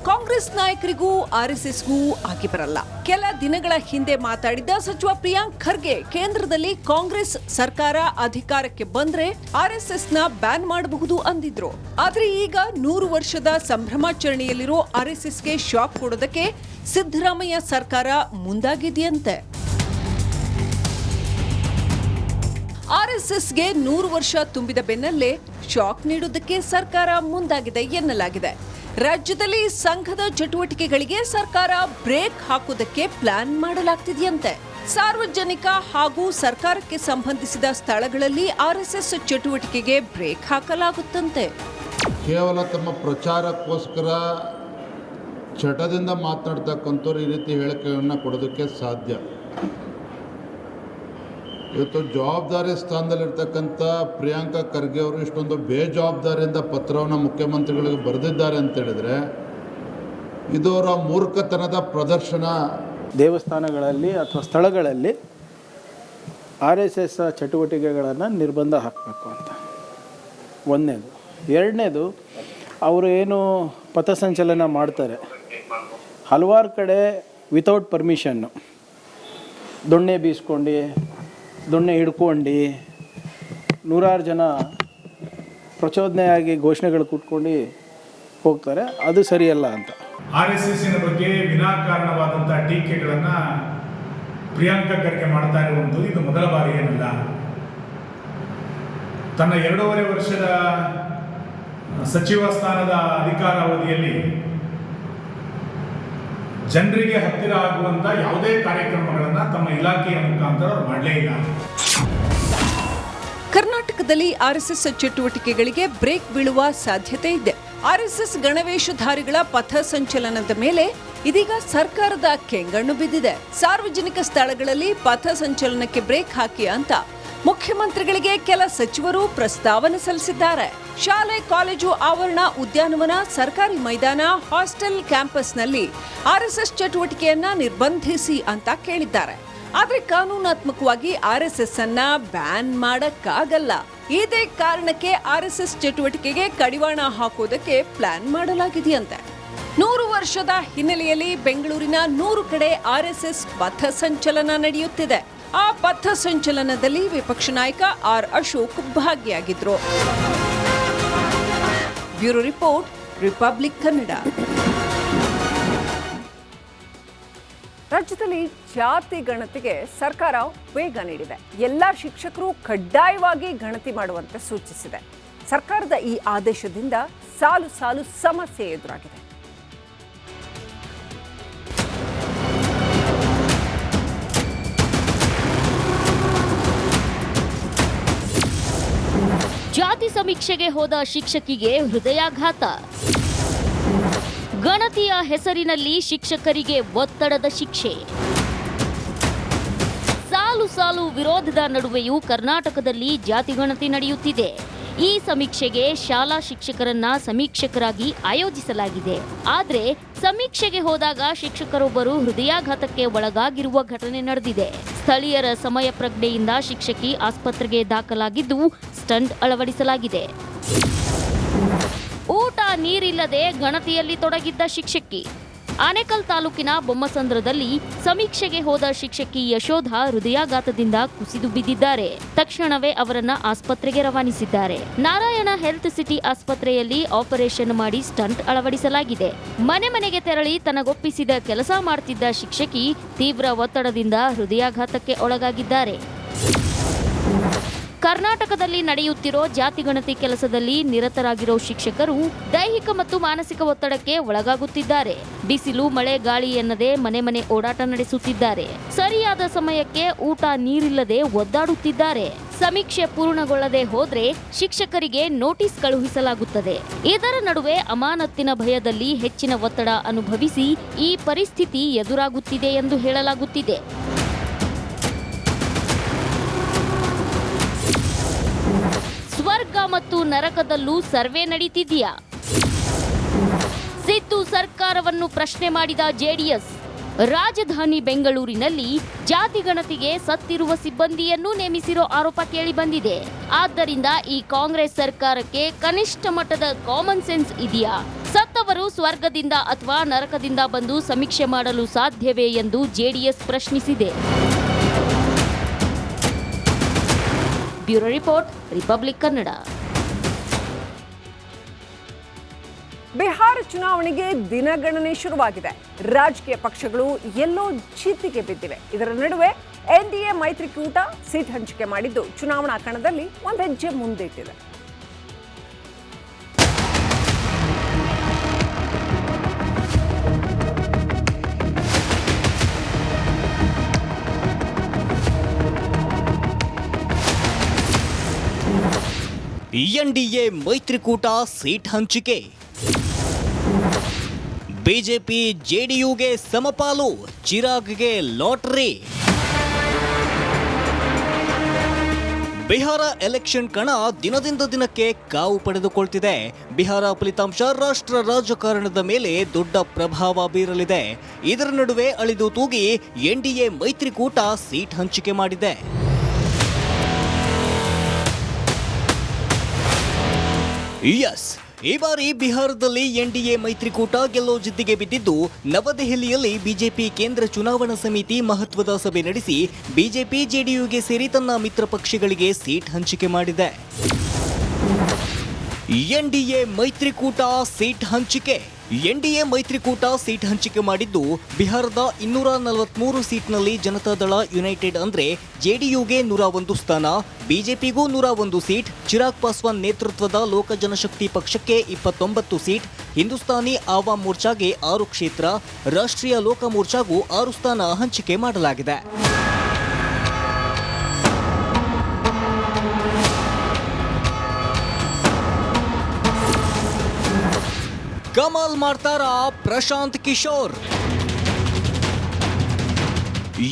Speaker 15: ಕಾಂಗ್ರೆಸ್ ನಾಯಕರಿಗೂ RSSಗೂ ಆಗಿ ಬರಲ್ಲ. ಕೆಲ ದಿನಗಳ ಹಿಂದೆ ಮಾತಾಡಿದ್ದ ಸಚಿವ ಪ್ರಿಯಾಂಕ್ ಖರ್ಗೆ ಕೇಂದ್ರದಲ್ಲಿ ಕಾಂಗ್ರೆಸ್ ಸರ್ಕಾರ ಅಧಿಕಾರಕ್ಕೆ ಬಂದ್ರೆ RSSನ ಬ್ಯಾನ್ ಮಾಡಬಹುದು ಅಂದಿದ್ರು. ಆದ್ರೆ ಈಗ 100 ವರ್ಷದ ಸಂಭ್ರಮಾಚರಣೆಯಲ್ಲಿರೋ RSSಗೆ ಶಾಕ್ ಕೊಡೋದಕ್ಕೆ ಸಿದ್ದರಾಮಯ್ಯ ಸರ್ಕಾರ ಮುಂದಾಗಿದೆಯಂತೆ. RSSಗೆ 100 ವರ್ಷ ತುಂಬಿದ ಬೆನ್ನಲ್ಲೇ ಶಾಕ್ ನೀಡೋದಕ್ಕೆ ಸರ್ಕಾರ ಮುಂದಾಗಿದೆ ಎನ್ನಲಾಗಿದೆ. ರಾಜ್ಯದಲ್ಲಿ ಸಂಘದ ಚಟುವಟಿಕೆಗಳಿಗೆ ಸರ್ಕಾರ ಬ್ರೇಕ್ ಹಾಕೋದಕ್ಕೆ ಪ್ಲಾನ್ ಮಾಡಲಾಗ್ತಿದೆಯಂತೆ. ಸಾರ್ವಜನಿಕ ಹಾಗೂ ಸರ್ಕಾರಕ್ಕೆ ಸಂಬಂಧಿಸಿದ ಸ್ಥಳಗಳಲ್ಲಿ RSS ಚಟುವಟಿಕೆಗೆ ಬ್ರೇಕ್ ಹಾಕಲಾಗುತ್ತಂತೆ.
Speaker 16: ಕೇವಲ ತಮ್ಮ ಪ್ರಚಾರಕ್ಕೋಸ್ಕರ
Speaker 12: ಚಟದಿಂದ ಮಾತನಾಡ್ತಕ್ಕಂಥವ್ರು ಈ ರೀತಿ ಹೇಳಿಕೆಯನ್ನು ಕೊಡೋದಕ್ಕೆ ಸಾಧ್ಯ. ಇವತ್ತು ಜವಾಬ್ದಾರಿ ಸ್ಥಾನದಲ್ಲಿರ್ತಕ್ಕಂಥ ಪ್ರಿಯಾಂಕಾ ಖರ್ಗೆ ಅವರು ಇಷ್ಟೊಂದು ಬೇಜವಾಬ್ದಾರಿಯಿಂದ ಪತ್ರವನ್ನು ಮುಖ್ಯಮಂತ್ರಿಗಳಿಗೆ ಬರೆದಿದ್ದಾರೆ ಅಂತೇಳಿದರೆ ಇದು ಅವರ ಮೂರ್ಖತನದ ಪ್ರದರ್ಶನ.
Speaker 6: ದೇವಸ್ಥಾನಗಳಲ್ಲಿ ಅಥವಾ ಸ್ಥಳಗಳಲ್ಲಿ RSS ಚಟುವಟಿಕೆಗಳನ್ನು ನಿರ್ಬಂಧ ಹಾಕಬೇಕು ಅಂತ ಒಂದನೇದು. ಎರಡನೇದು, ಅವರು ಏನು ಪಥಸಂಚಲನ ಮಾಡ್ತಾರೆ ಹಲವಾರು ಕಡೆ ವಿತೌಟ್ ಪರ್ಮಿಷನ್ನು ದೊಣ್ಣೆ ಬೀಸ್ಕೊಂಡು ದೊಣ್ಣೆ ಹಿಡ್ಕೊಂಡು ನೂರಾರು ಜನ ಪ್ರಚೋದನೆಯಾಗಿ ಘೋಷಣೆಗಳು ಕುಟ್ಕೊಂಡು ಹೋಗ್ತಾರೆ, ಅದು ಸರಿಯಲ್ಲ ಅಂತ.
Speaker 16: RSSನ ಬಗ್ಗೆ ವಿನಾಕಾರಣವಾದಂಥ ಟೀಕೆಗಳನ್ನು ಪ್ರಿಯಾಂಕಾ ಖರ್ಗೆ ಮಾಡ್ತಾ ಇರುವಂಥದ್ದು ಇದು ಮೊದಲ ಬಾರಿ ಏನಲ್ಲ. ತನ್ನ 2.5 ವರ್ಷದ ಸಚಿವ ಸ್ಥಾನದ ಅಧಿಕಾರಾವಧಿಯಲ್ಲಿ ಜನರಿಗೆ ಹತ್ತಿರ ಆಗುವಂಥ ಯಾವುದೇ ಕಾರ್ಯಕ್ರಮಗಳನ್ನು ತಮ್ಮ ಇಲಾಖೆಯ ಮುಖಾಂತರ ಮಾಡಲೇ ಇಲ್ಲ.
Speaker 15: ಕರ್ನಾಟಕದಲ್ಲಿ RSS ಚಟುವಟಿಕೆಗಳಿಗೆ ಬ್ರೇಕ್ ಬೀಳುವ ಸಾಧ್ಯತೆ ಇದೆ. RSS ಗಣವೇಷಧಾರಿಗಳ ಪಥ ಸಂಚಲನದ ಮೇಲೆ ಇದೀಗ ಸರ್ಕಾರದ ಕೆಂಗಣ್ಣು ಬಿದ್ದಿದೆ. ಸಾರ್ವಜನಿಕ ಸ್ಥಳಗಳಲ್ಲಿ ಪಥ ಸಂಚಲನಕ್ಕೆ ಬ್ರೇಕ್ ಹಾಕಿ ಅಂತ ಮುಖ್ಯಮಂತ್ರಿಗಳಿಗೆ ಕೆಲ ಸಚಿವರು ಪ್ರಸ್ತಾವನೆ ಸಲ್ಲಿಸಿದ್ದಾರೆ. ಶಾಲೆ, ಕಾಲೇಜು ಆವರಣ, ಉದ್ಯಾನವನ, ಸರ್ಕಾರಿ ಮೈದಾನ, ಹಾಸ್ಟೆಲ್, ಕ್ಯಾಂಪಸ್ನಲ್ಲಿ RSS ಚಟುವಟಿಕೆಯನ್ನ ನಿರ್ಬಂಧಿಸಿ ಅಂತ ಕೇಳಿದ್ದಾರೆ. ಆದ್ರೆ ಕಾನೂನಾತ್ಮಕವಾಗಿ RSS ಅನ್ನ ಬ್ಯಾನ್ ಮಾಡಕ್ಕಾಗಲ್ಲ. ಇದೇ ಕಾರಣಕ್ಕೆ RSS ಚಟುವಟಿಕೆಗೆ ಕಡಿವಾಣ ಹಾಕೋದಕ್ಕೆ ಪ್ಲಾನ್ ಮಾಡಲಾಗಿದೆಯಂತೆ. 100 ವರ್ಷದ ಹಿನ್ನೆಲೆಯಲ್ಲಿ ಬೆಂಗಳೂರಿನ 100 ಕಡೆ RSS ಪಥ ಸಂಚಲನ ನಡೆಯುತ್ತಿದೆ. ಆ ಪಥ ಸಂಚಲನದಲ್ಲಿ ವಿಪಕ್ಷ ನಾಯಕ R. ಅಶೋಕ್ ಭಾಗಿಯಾಗಿದ್ರು. Bureau report, republic Kannada.
Speaker 3: ರಾಜ್ಯದಲ್ಲಿ ಜಾತಿ ಗಣತಿಗೆ ಸರ್ಕಾರ ವೇಗ ನೀಡಿದೆ. ಎಲ್ಲ ಶಿಕ್ಷಕರು ಕಡ್ಡಾಯವಾಗಿ ಗಣತಿ ಮಾಡುವಂತೆ ಸೂಚಿಸಿದೆ. ಸರ್ಕಾರದ ಈ ಆದೇಶದಿಂದ ಸಾಲು ಸಾಲು ಸಮಸ್ಯೆ ಎದುರಾಗಿದೆ.
Speaker 8: ಜಾತಿ ಸಮೀಕ್ಷೆಗೆ ಹೋದ ಶಿಕ್ಷಕಿಗೆ ಹೃದಯಾಘಾತ. ಗಣತಿಯ ಹೆಸರಿನಲ್ಲಿ ಶಿಕ್ಷಕರಿಗೆ ಒತ್ತಡದ ಶಿಕ್ಷೆ. ಸಾಲು ಸಾಲು ವಿರೋಧದ ನಡುವೆಯೂ ಕರ್ನಾಟಕದಲ್ಲಿ ಜಾತಿ ಗಣತಿ ನಡೆಯುತ್ತಿದೆ. ಈ ಸಮೀಕ್ಷೆಗೆ ಶಾಲಾ ಶಿಕ್ಷಕರನ್ನ ಸಮೀಕ್ಷಕರಾಗಿ ಆಯೋಜಿಸಲಾಗಿದೆ. ಆದರೆ ಸಮೀಕ್ಷೆಗೆ ಹೋದಾಗ ಶಿಕ್ಷಕರೊಬ್ಬರು ಹೃದಯಾಘಾತಕ್ಕೆ ಒಳಗಾಗಿರುವ ಘಟನೆ ನಡೆದಿದೆ. ಸ್ಥಳೀಯರ ಸಮಯ ಪ್ರಜ್ಞೆಯಿಂದ ಶಿಕ್ಷಕಿ ಆಸ್ಪತ್ರೆಗೆ ದಾಖಲಾಗಿದ್ದು ಸ್ಟಂಟ್ ಅಳವಡಿಸಲಾಗಿದೆ. ಊಟ ನೀರಿಲ್ಲದೆ ಗಣತಿಯಲ್ಲಿ ತೊಡಗಿದ್ದ ಶಿಕ್ಷಕಿ. ಆನೇಕಲ್ ತಾಲೂಕಿನ ಬೊಮ್ಮಸಂದ್ರದಲ್ಲಿ ಸಮೀಕ್ಷೆಗೆ ಹೋದ ಶಿಕ್ಷಕಿ ಯಶೋಧ ಹೃದಯಾಘಾತದಿಂದ ಕುಸಿದು ಬಿದ್ದಿದ್ದಾರೆ. ತಕ್ಷಣವೇ ಅವರನ್ನ ಆಸ್ಪತ್ರೆಗೆ ರವಾನಿಸಿದ್ದಾರೆ. ನಾರಾಯಣ ಹೆಲ್ತ್ ಸಿಟಿ ಆಸ್ಪತ್ರೆಯಲ್ಲಿ ಆಪರೇಷನ್ ಮಾಡಿ ಸ್ಟಂಟ್ ಅಳವಡಿಸಲಾಗಿದೆ. ಮನೆ ಮನೆಗೆ ತೆರಳಿ ತನಗೊಪ್ಪಿಸಿದ ಕೆಲಸ ಮಾಡುತ್ತಿದ್ದ ಶಿಕ್ಷಕಿ ತೀವ್ರ ಒತ್ತಡದಿಂದ ಹೃದಯಾಘಾತಕ್ಕೆ ಒಳಗಾಗಿದ್ದಾರೆ. ಕರ್ನಾಟಕದಲ್ಲಿ ನಡೆಯುತ್ತಿರೋ ಜಾತಿ ಗಣತಿ ಕೆಲಸದಲ್ಲಿ ನಿರತರಾಗಿರೋ ಶಿಕ್ಷಕರು ದೈಹಿಕ ಮತ್ತು ಮಾನಸಿಕ ಒತ್ತಡಕ್ಕೆ ಒಳಗಾಗುತ್ತಿದ್ದಾರೆ. ಬಿಸಿಲು, ಮಳೆ, ಗಾಳಿ ಎನ್ನದೆ ಮನೆ ಮನೆ ಓಡಾಟ ನಡೆಸುತ್ತಿದ್ದಾರೆ. ಸರಿಯಾದ ಸಮಯಕ್ಕೆ ಊಟ ನೀರಿಲ್ಲದೆ ಒದ್ದಾಡುತ್ತಿದ್ದಾರೆ. ಸಮೀಕ್ಷೆ ಪೂರ್ಣಗೊಳ್ಳದೆ ಹೋದ್ರೆ ಶಿಕ್ಷಕರಿಗೆ ನೋಟಿಸ್ ಕಳುಹಿಸಲಾಗುತ್ತದೆ. ಇದರ ನಡುವೆ ಅಮಾನತ್ತಿನ ಭಯದಲ್ಲಿ ಹೆಚ್ಚಿನ ಒತ್ತಡ ಅನುಭವಿಸಿ ಈ ಪರಿಸ್ಥಿತಿ ಎದುರಾಗುತ್ತಿದೆ ಎಂದು ಹೇಳಲಾಗುತ್ತಿದೆ. ಸ್ವರ್ಗ ಮತ್ತು ನರಕದಲ್ಲೂ ಸರ್ವೆ ನಡೀತಿದೆಯಾ? ಸಿದ್ದು ಸರ್ಕಾರವನ್ನು ಪ್ರಶ್ನೆ ಮಾಡಿದ JDS. ರಾಜಧಾನಿ ಬೆಂಗಳೂರಿನಲ್ಲಿ ಜಾತಿ ಗಣತಿಗೆ ಸತ್ತಿರುವ ಸಿಬ್ಬಂದಿಯನ್ನು ನೇಮಿಸಿರೋ ಆರೋಪ ಕೇಳಿಬಂದಿದೆ. ಆದ್ದರಿಂದ ಈ ಕಾಂಗ್ರೆಸ್ ಸರ್ಕಾರಕ್ಕೆ ಕನಿಷ್ಠ ಮಟ್ಟದ ಕಾಮನ್ ಸೆನ್ಸ್ ಇದೆಯಾ? ಸತ್ತವರು ಸ್ವರ್ಗದಿಂದ ಅಥವಾ ನರಕದಿಂದ ಬಂದು ಸಮೀಕ್ಷೆ ಮಾಡಲು ಸಾಧ್ಯವೇ ಎಂದು JDS ಪ್ರಶ್ನಿಸಿದೆ. Bureau report, republic Kannada.
Speaker 3: Bihar ಚುನಾವಣೆಗೆ ದಿನಗಣನೆ ಶುರುವಾಗಿದೆ. ರಾಜಕೀಯ ಪಕ್ಷಗಳು ಎಲ್ಲೋ ಚಿಂತೆಗೆ ಬಿದ್ದಿವೆ. ಇದರ ನಡುವೆ NDA ಮೈತ್ರಿಕೂಟ ಸೀಟ್ ಹಂಚಿಕೆ ಮಾಡಿದ್ದು ಚುನಾವಣಾ ಕಣದಲ್ಲಿ ಒಂದು ಹೆಜ್ಜೆ ಮುಂದಿಟ್ಟಿದೆ.
Speaker 17: NDA ಮೈತ್ರಿಕೂಟ ಸೀಟ್ ಹಂಚಿಕೆ. ಬಿಜೆಪಿ ಜೆಡಿಯುಗೆ ಸಮಪಾಲು, ಚಿರಾಗ್ಗೆ ಲಾಟರಿ. ಬಿಹಾರ ಎಲೆಕ್ಷನ್ ಕಣ ದಿನದಿಂದ ದಿನಕ್ಕೆ ಕಾವು ಪಡೆದುಕೊಳ್ತಿದೆ. ಬಿಹಾರ ಫಲಿತಾಂಶ ರಾಷ್ಟ್ರ ರಾಜಕಾರಣದ ಮೇಲೆ ದೊಡ್ಡ ಪ್ರಭಾವ ಬೀರಲಿದೆ. ಇದರ ನಡುವೆ ಅಳಿದು ತೂಗಿ ಎನ್ಡಿಎ ಮೈತ್ರಿಕೂಟ ಸೀಟ್ ಹಂಚಿಕೆ ಮಾಡಿದೆ. ಎಸ್, ಈ ಬಾರಿ ಬಿಹಾರದಲ್ಲಿ ಎನ್ಡಿಎ ಮೈತ್ರಿಕೂಟ ಗೆಲ್ಲೋ ಜಿದ್ದಿಗೆ ಬಿದ್ದಿದ್ದು, ನವದೆಹಲಿಯಲ್ಲಿ ಬಿಜೆಪಿ ಕೇಂದ್ರ ಚುನಾವಣಾ ಸಮಿತಿ ಮಹತ್ವದ ಸಭೆ ನಡೆಸಿ ಬಿಜೆಪಿ ಜೆಡಿಯುಗೆ ಸೇರಿ ತನ್ನ ಮಿತ್ರ ಪಕ್ಷಗಳಿಗೆ ಸೀಟ್ ಹಂಚಿಕೆ ಮಾಡಿದೆ. ಎನ್ಡಿಎ ಮೈತ್ರಿಕೂಟ ಸೀಟ್ ಹಂಚಿಕೆ ಮಾಡಿದ್ದು, ಬಿಹಾರದ 243 ಸೀಟ್ನಲ್ಲಿ ಜನತಾದಳ ಯುನೈಟೆಡ್ ಅಂದ್ರೆ ಜೆಡಿಯುಗೆ 101 ಸ್ಥಾನ, ಬಿಜೆಪಿಗೂ 101 ಸೀಟ್, ಚಿರಾಗ್ ಪಾಸ್ವಾನ್ ನೇತೃತ್ವದ ಲೋಕ ಜನಶಕ್ತಿ ಪಕ್ಷಕ್ಕೆ 29 ಸೀಟ್, ಹಿಂದೂಸ್ತಾನಿ ಆವಾಮ್ ಮೋರ್ಚಾಗೆ 6 ಕ್ಷೇತ್ರ, ರಾಷ್ಟ್ರೀಯ ಲೋಕ ಮೋರ್ಚಾಗೂ 6 ಸ್ಥಾನ ಹಂಚಿಕೆ ಮಾಡಲಾಗಿದೆ. ಕಮಾಲ್ ಮಾಡ್ತಾರ ಪ್ರಶಾಂತ್ ಕಿಶೋರ್.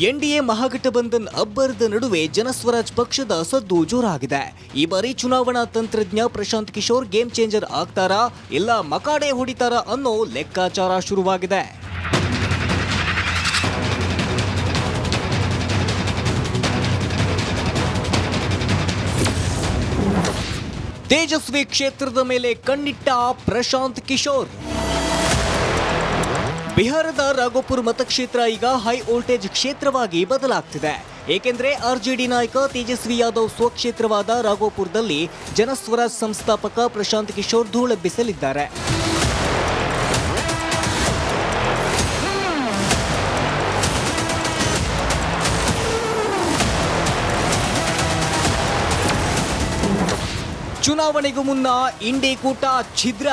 Speaker 17: ಎನ್ಡಿಎ ಮಹಾಗಠಬಂಧನ್ ಅಬ್ಬರದ ನಡುವೆ ಜನಸ್ವರಾಜ್ ಪಕ್ಷದ ಸದ್ದು ಜೋರಾಗಿದೆ. ಈ ಬಾರಿ ಚುನಾವಣಾ ತಂತ್ರಜ್ಞ ಪ್ರಶಾಂತ್ ಕಿಶೋರ್ ಗೇಮ್ ಚೇಂಜರ್ ಆಗ್ತಾರಾ, ಇಲ್ಲ ಮಕಾಡೆ ಹೊಡಿತಾರಾ ಅನ್ನೋ ಲೆಕ್ಕಾಚಾರ ಶುರುವಾಗಿದೆ. ತೇಜಸ್ವಿ ಕ್ಷೇತ್ರದ ಮೇಲೆ ಕಣ್ಣಿಟ್ಟ ಪ್ರಶಾಂತ್ ಕಿಶೋರ್. ಬಿಹಾರದ ರಾಗೋಪುರ್ ಮತಕ್ಷೇತ್ರ ಈಗ ಹೈ ವೋಲ್ಟೇಜ್ ಕ್ಷೇತ್ರವಾಗಿ ಬದಲಾಗ್ತಿದೆ. ಏಕೆಂದರೆ ಆರ್ಜೆಡಿ ನಾಯಕ ತೇಜಸ್ವಿ ಯಾದವ್ ಸ್ವಕ್ಷೇತ್ರವಾದ ರಾಗೋಪುರದಲ್ಲಿ ಜನಸ್ವರಾಜ್ ಸಂಸ್ಥಾಪಕ ಪ್ರಶಾಂತ್ ಕಿಶೋರ್ ಧೂಳೆಬ್ಬಿಸಲಿದ್ದಾರೆ. ಚುನಾವಣೆಗೂ ಮುನ್ನ ಇಂಡಿ ಕೂಟ ಛಿದ್ರ.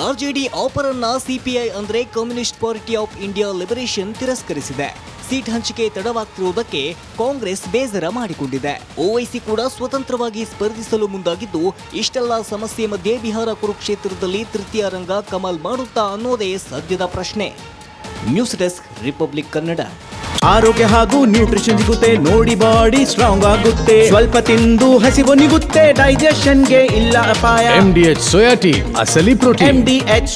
Speaker 17: ಆರ್ಜೆಡಿ ಆಫರ್ ಅನ್ನ ಸಿಪಿಐ ಅಂದ್ರೆ communist party of India liberation ತಿರಸ್ಕರಿಸಿದೆ. ಸೀಟ್ ಹಂಚಿಕೆ ತಡವಾಗ್ತಿರುವುದಕ್ಕೆ ಕಾಂಗ್ರೆಸ್ ಬೇಸರ ಮಾಡಿಕೊಂಡಿದೆ. ಓವೈಸಿ ಕೂಡ ಸ್ವತಂತ್ರವಾಗಿ ಸ್ಪರ್ಧಿಸಲು ಮುಂದಾಗಿದ್ದು, ಇಷ್ಟೆಲ್ಲ ಸಮಸ್ಯೆ ಮಧ್ಯೆ ಬಿಹಾರ ಕುರುಕ್ಷೇತ್ರದಲ್ಲಿ ತೃತೀಯ ರಂಗ ಕಮಲ್ ಮಾಡುತ್ತಾ ಅನ್ನೋದೇ ಸದ್ಯದ ಪ್ರಶ್ನೆ. News desk, republic Kannada.
Speaker 18: ಆರೋಗ್ಯ ಹಾಗೂ ನ್ಯೂಟ್ರಿಷನ್ ಸಿಗುತ್ತೆ ನೋಡಿ, ಬಾಡಿ ಸ್ಟ್ರಾಂಗ್ ಆಗುತ್ತೆ. ಸ್ವಲ್ಪ ತಿಂದು ಹಸಿವು ನಿಗುತ್ತೆ, ಡೈಜೆಷನ್ಗೆ ಇಲ್ಲ ಅಪಾಯ.
Speaker 2: MDH ಸೋಯಾ ಟೀ, ಅಸಲಿ ಪ್ರೋಟೀನ್.
Speaker 18: MDH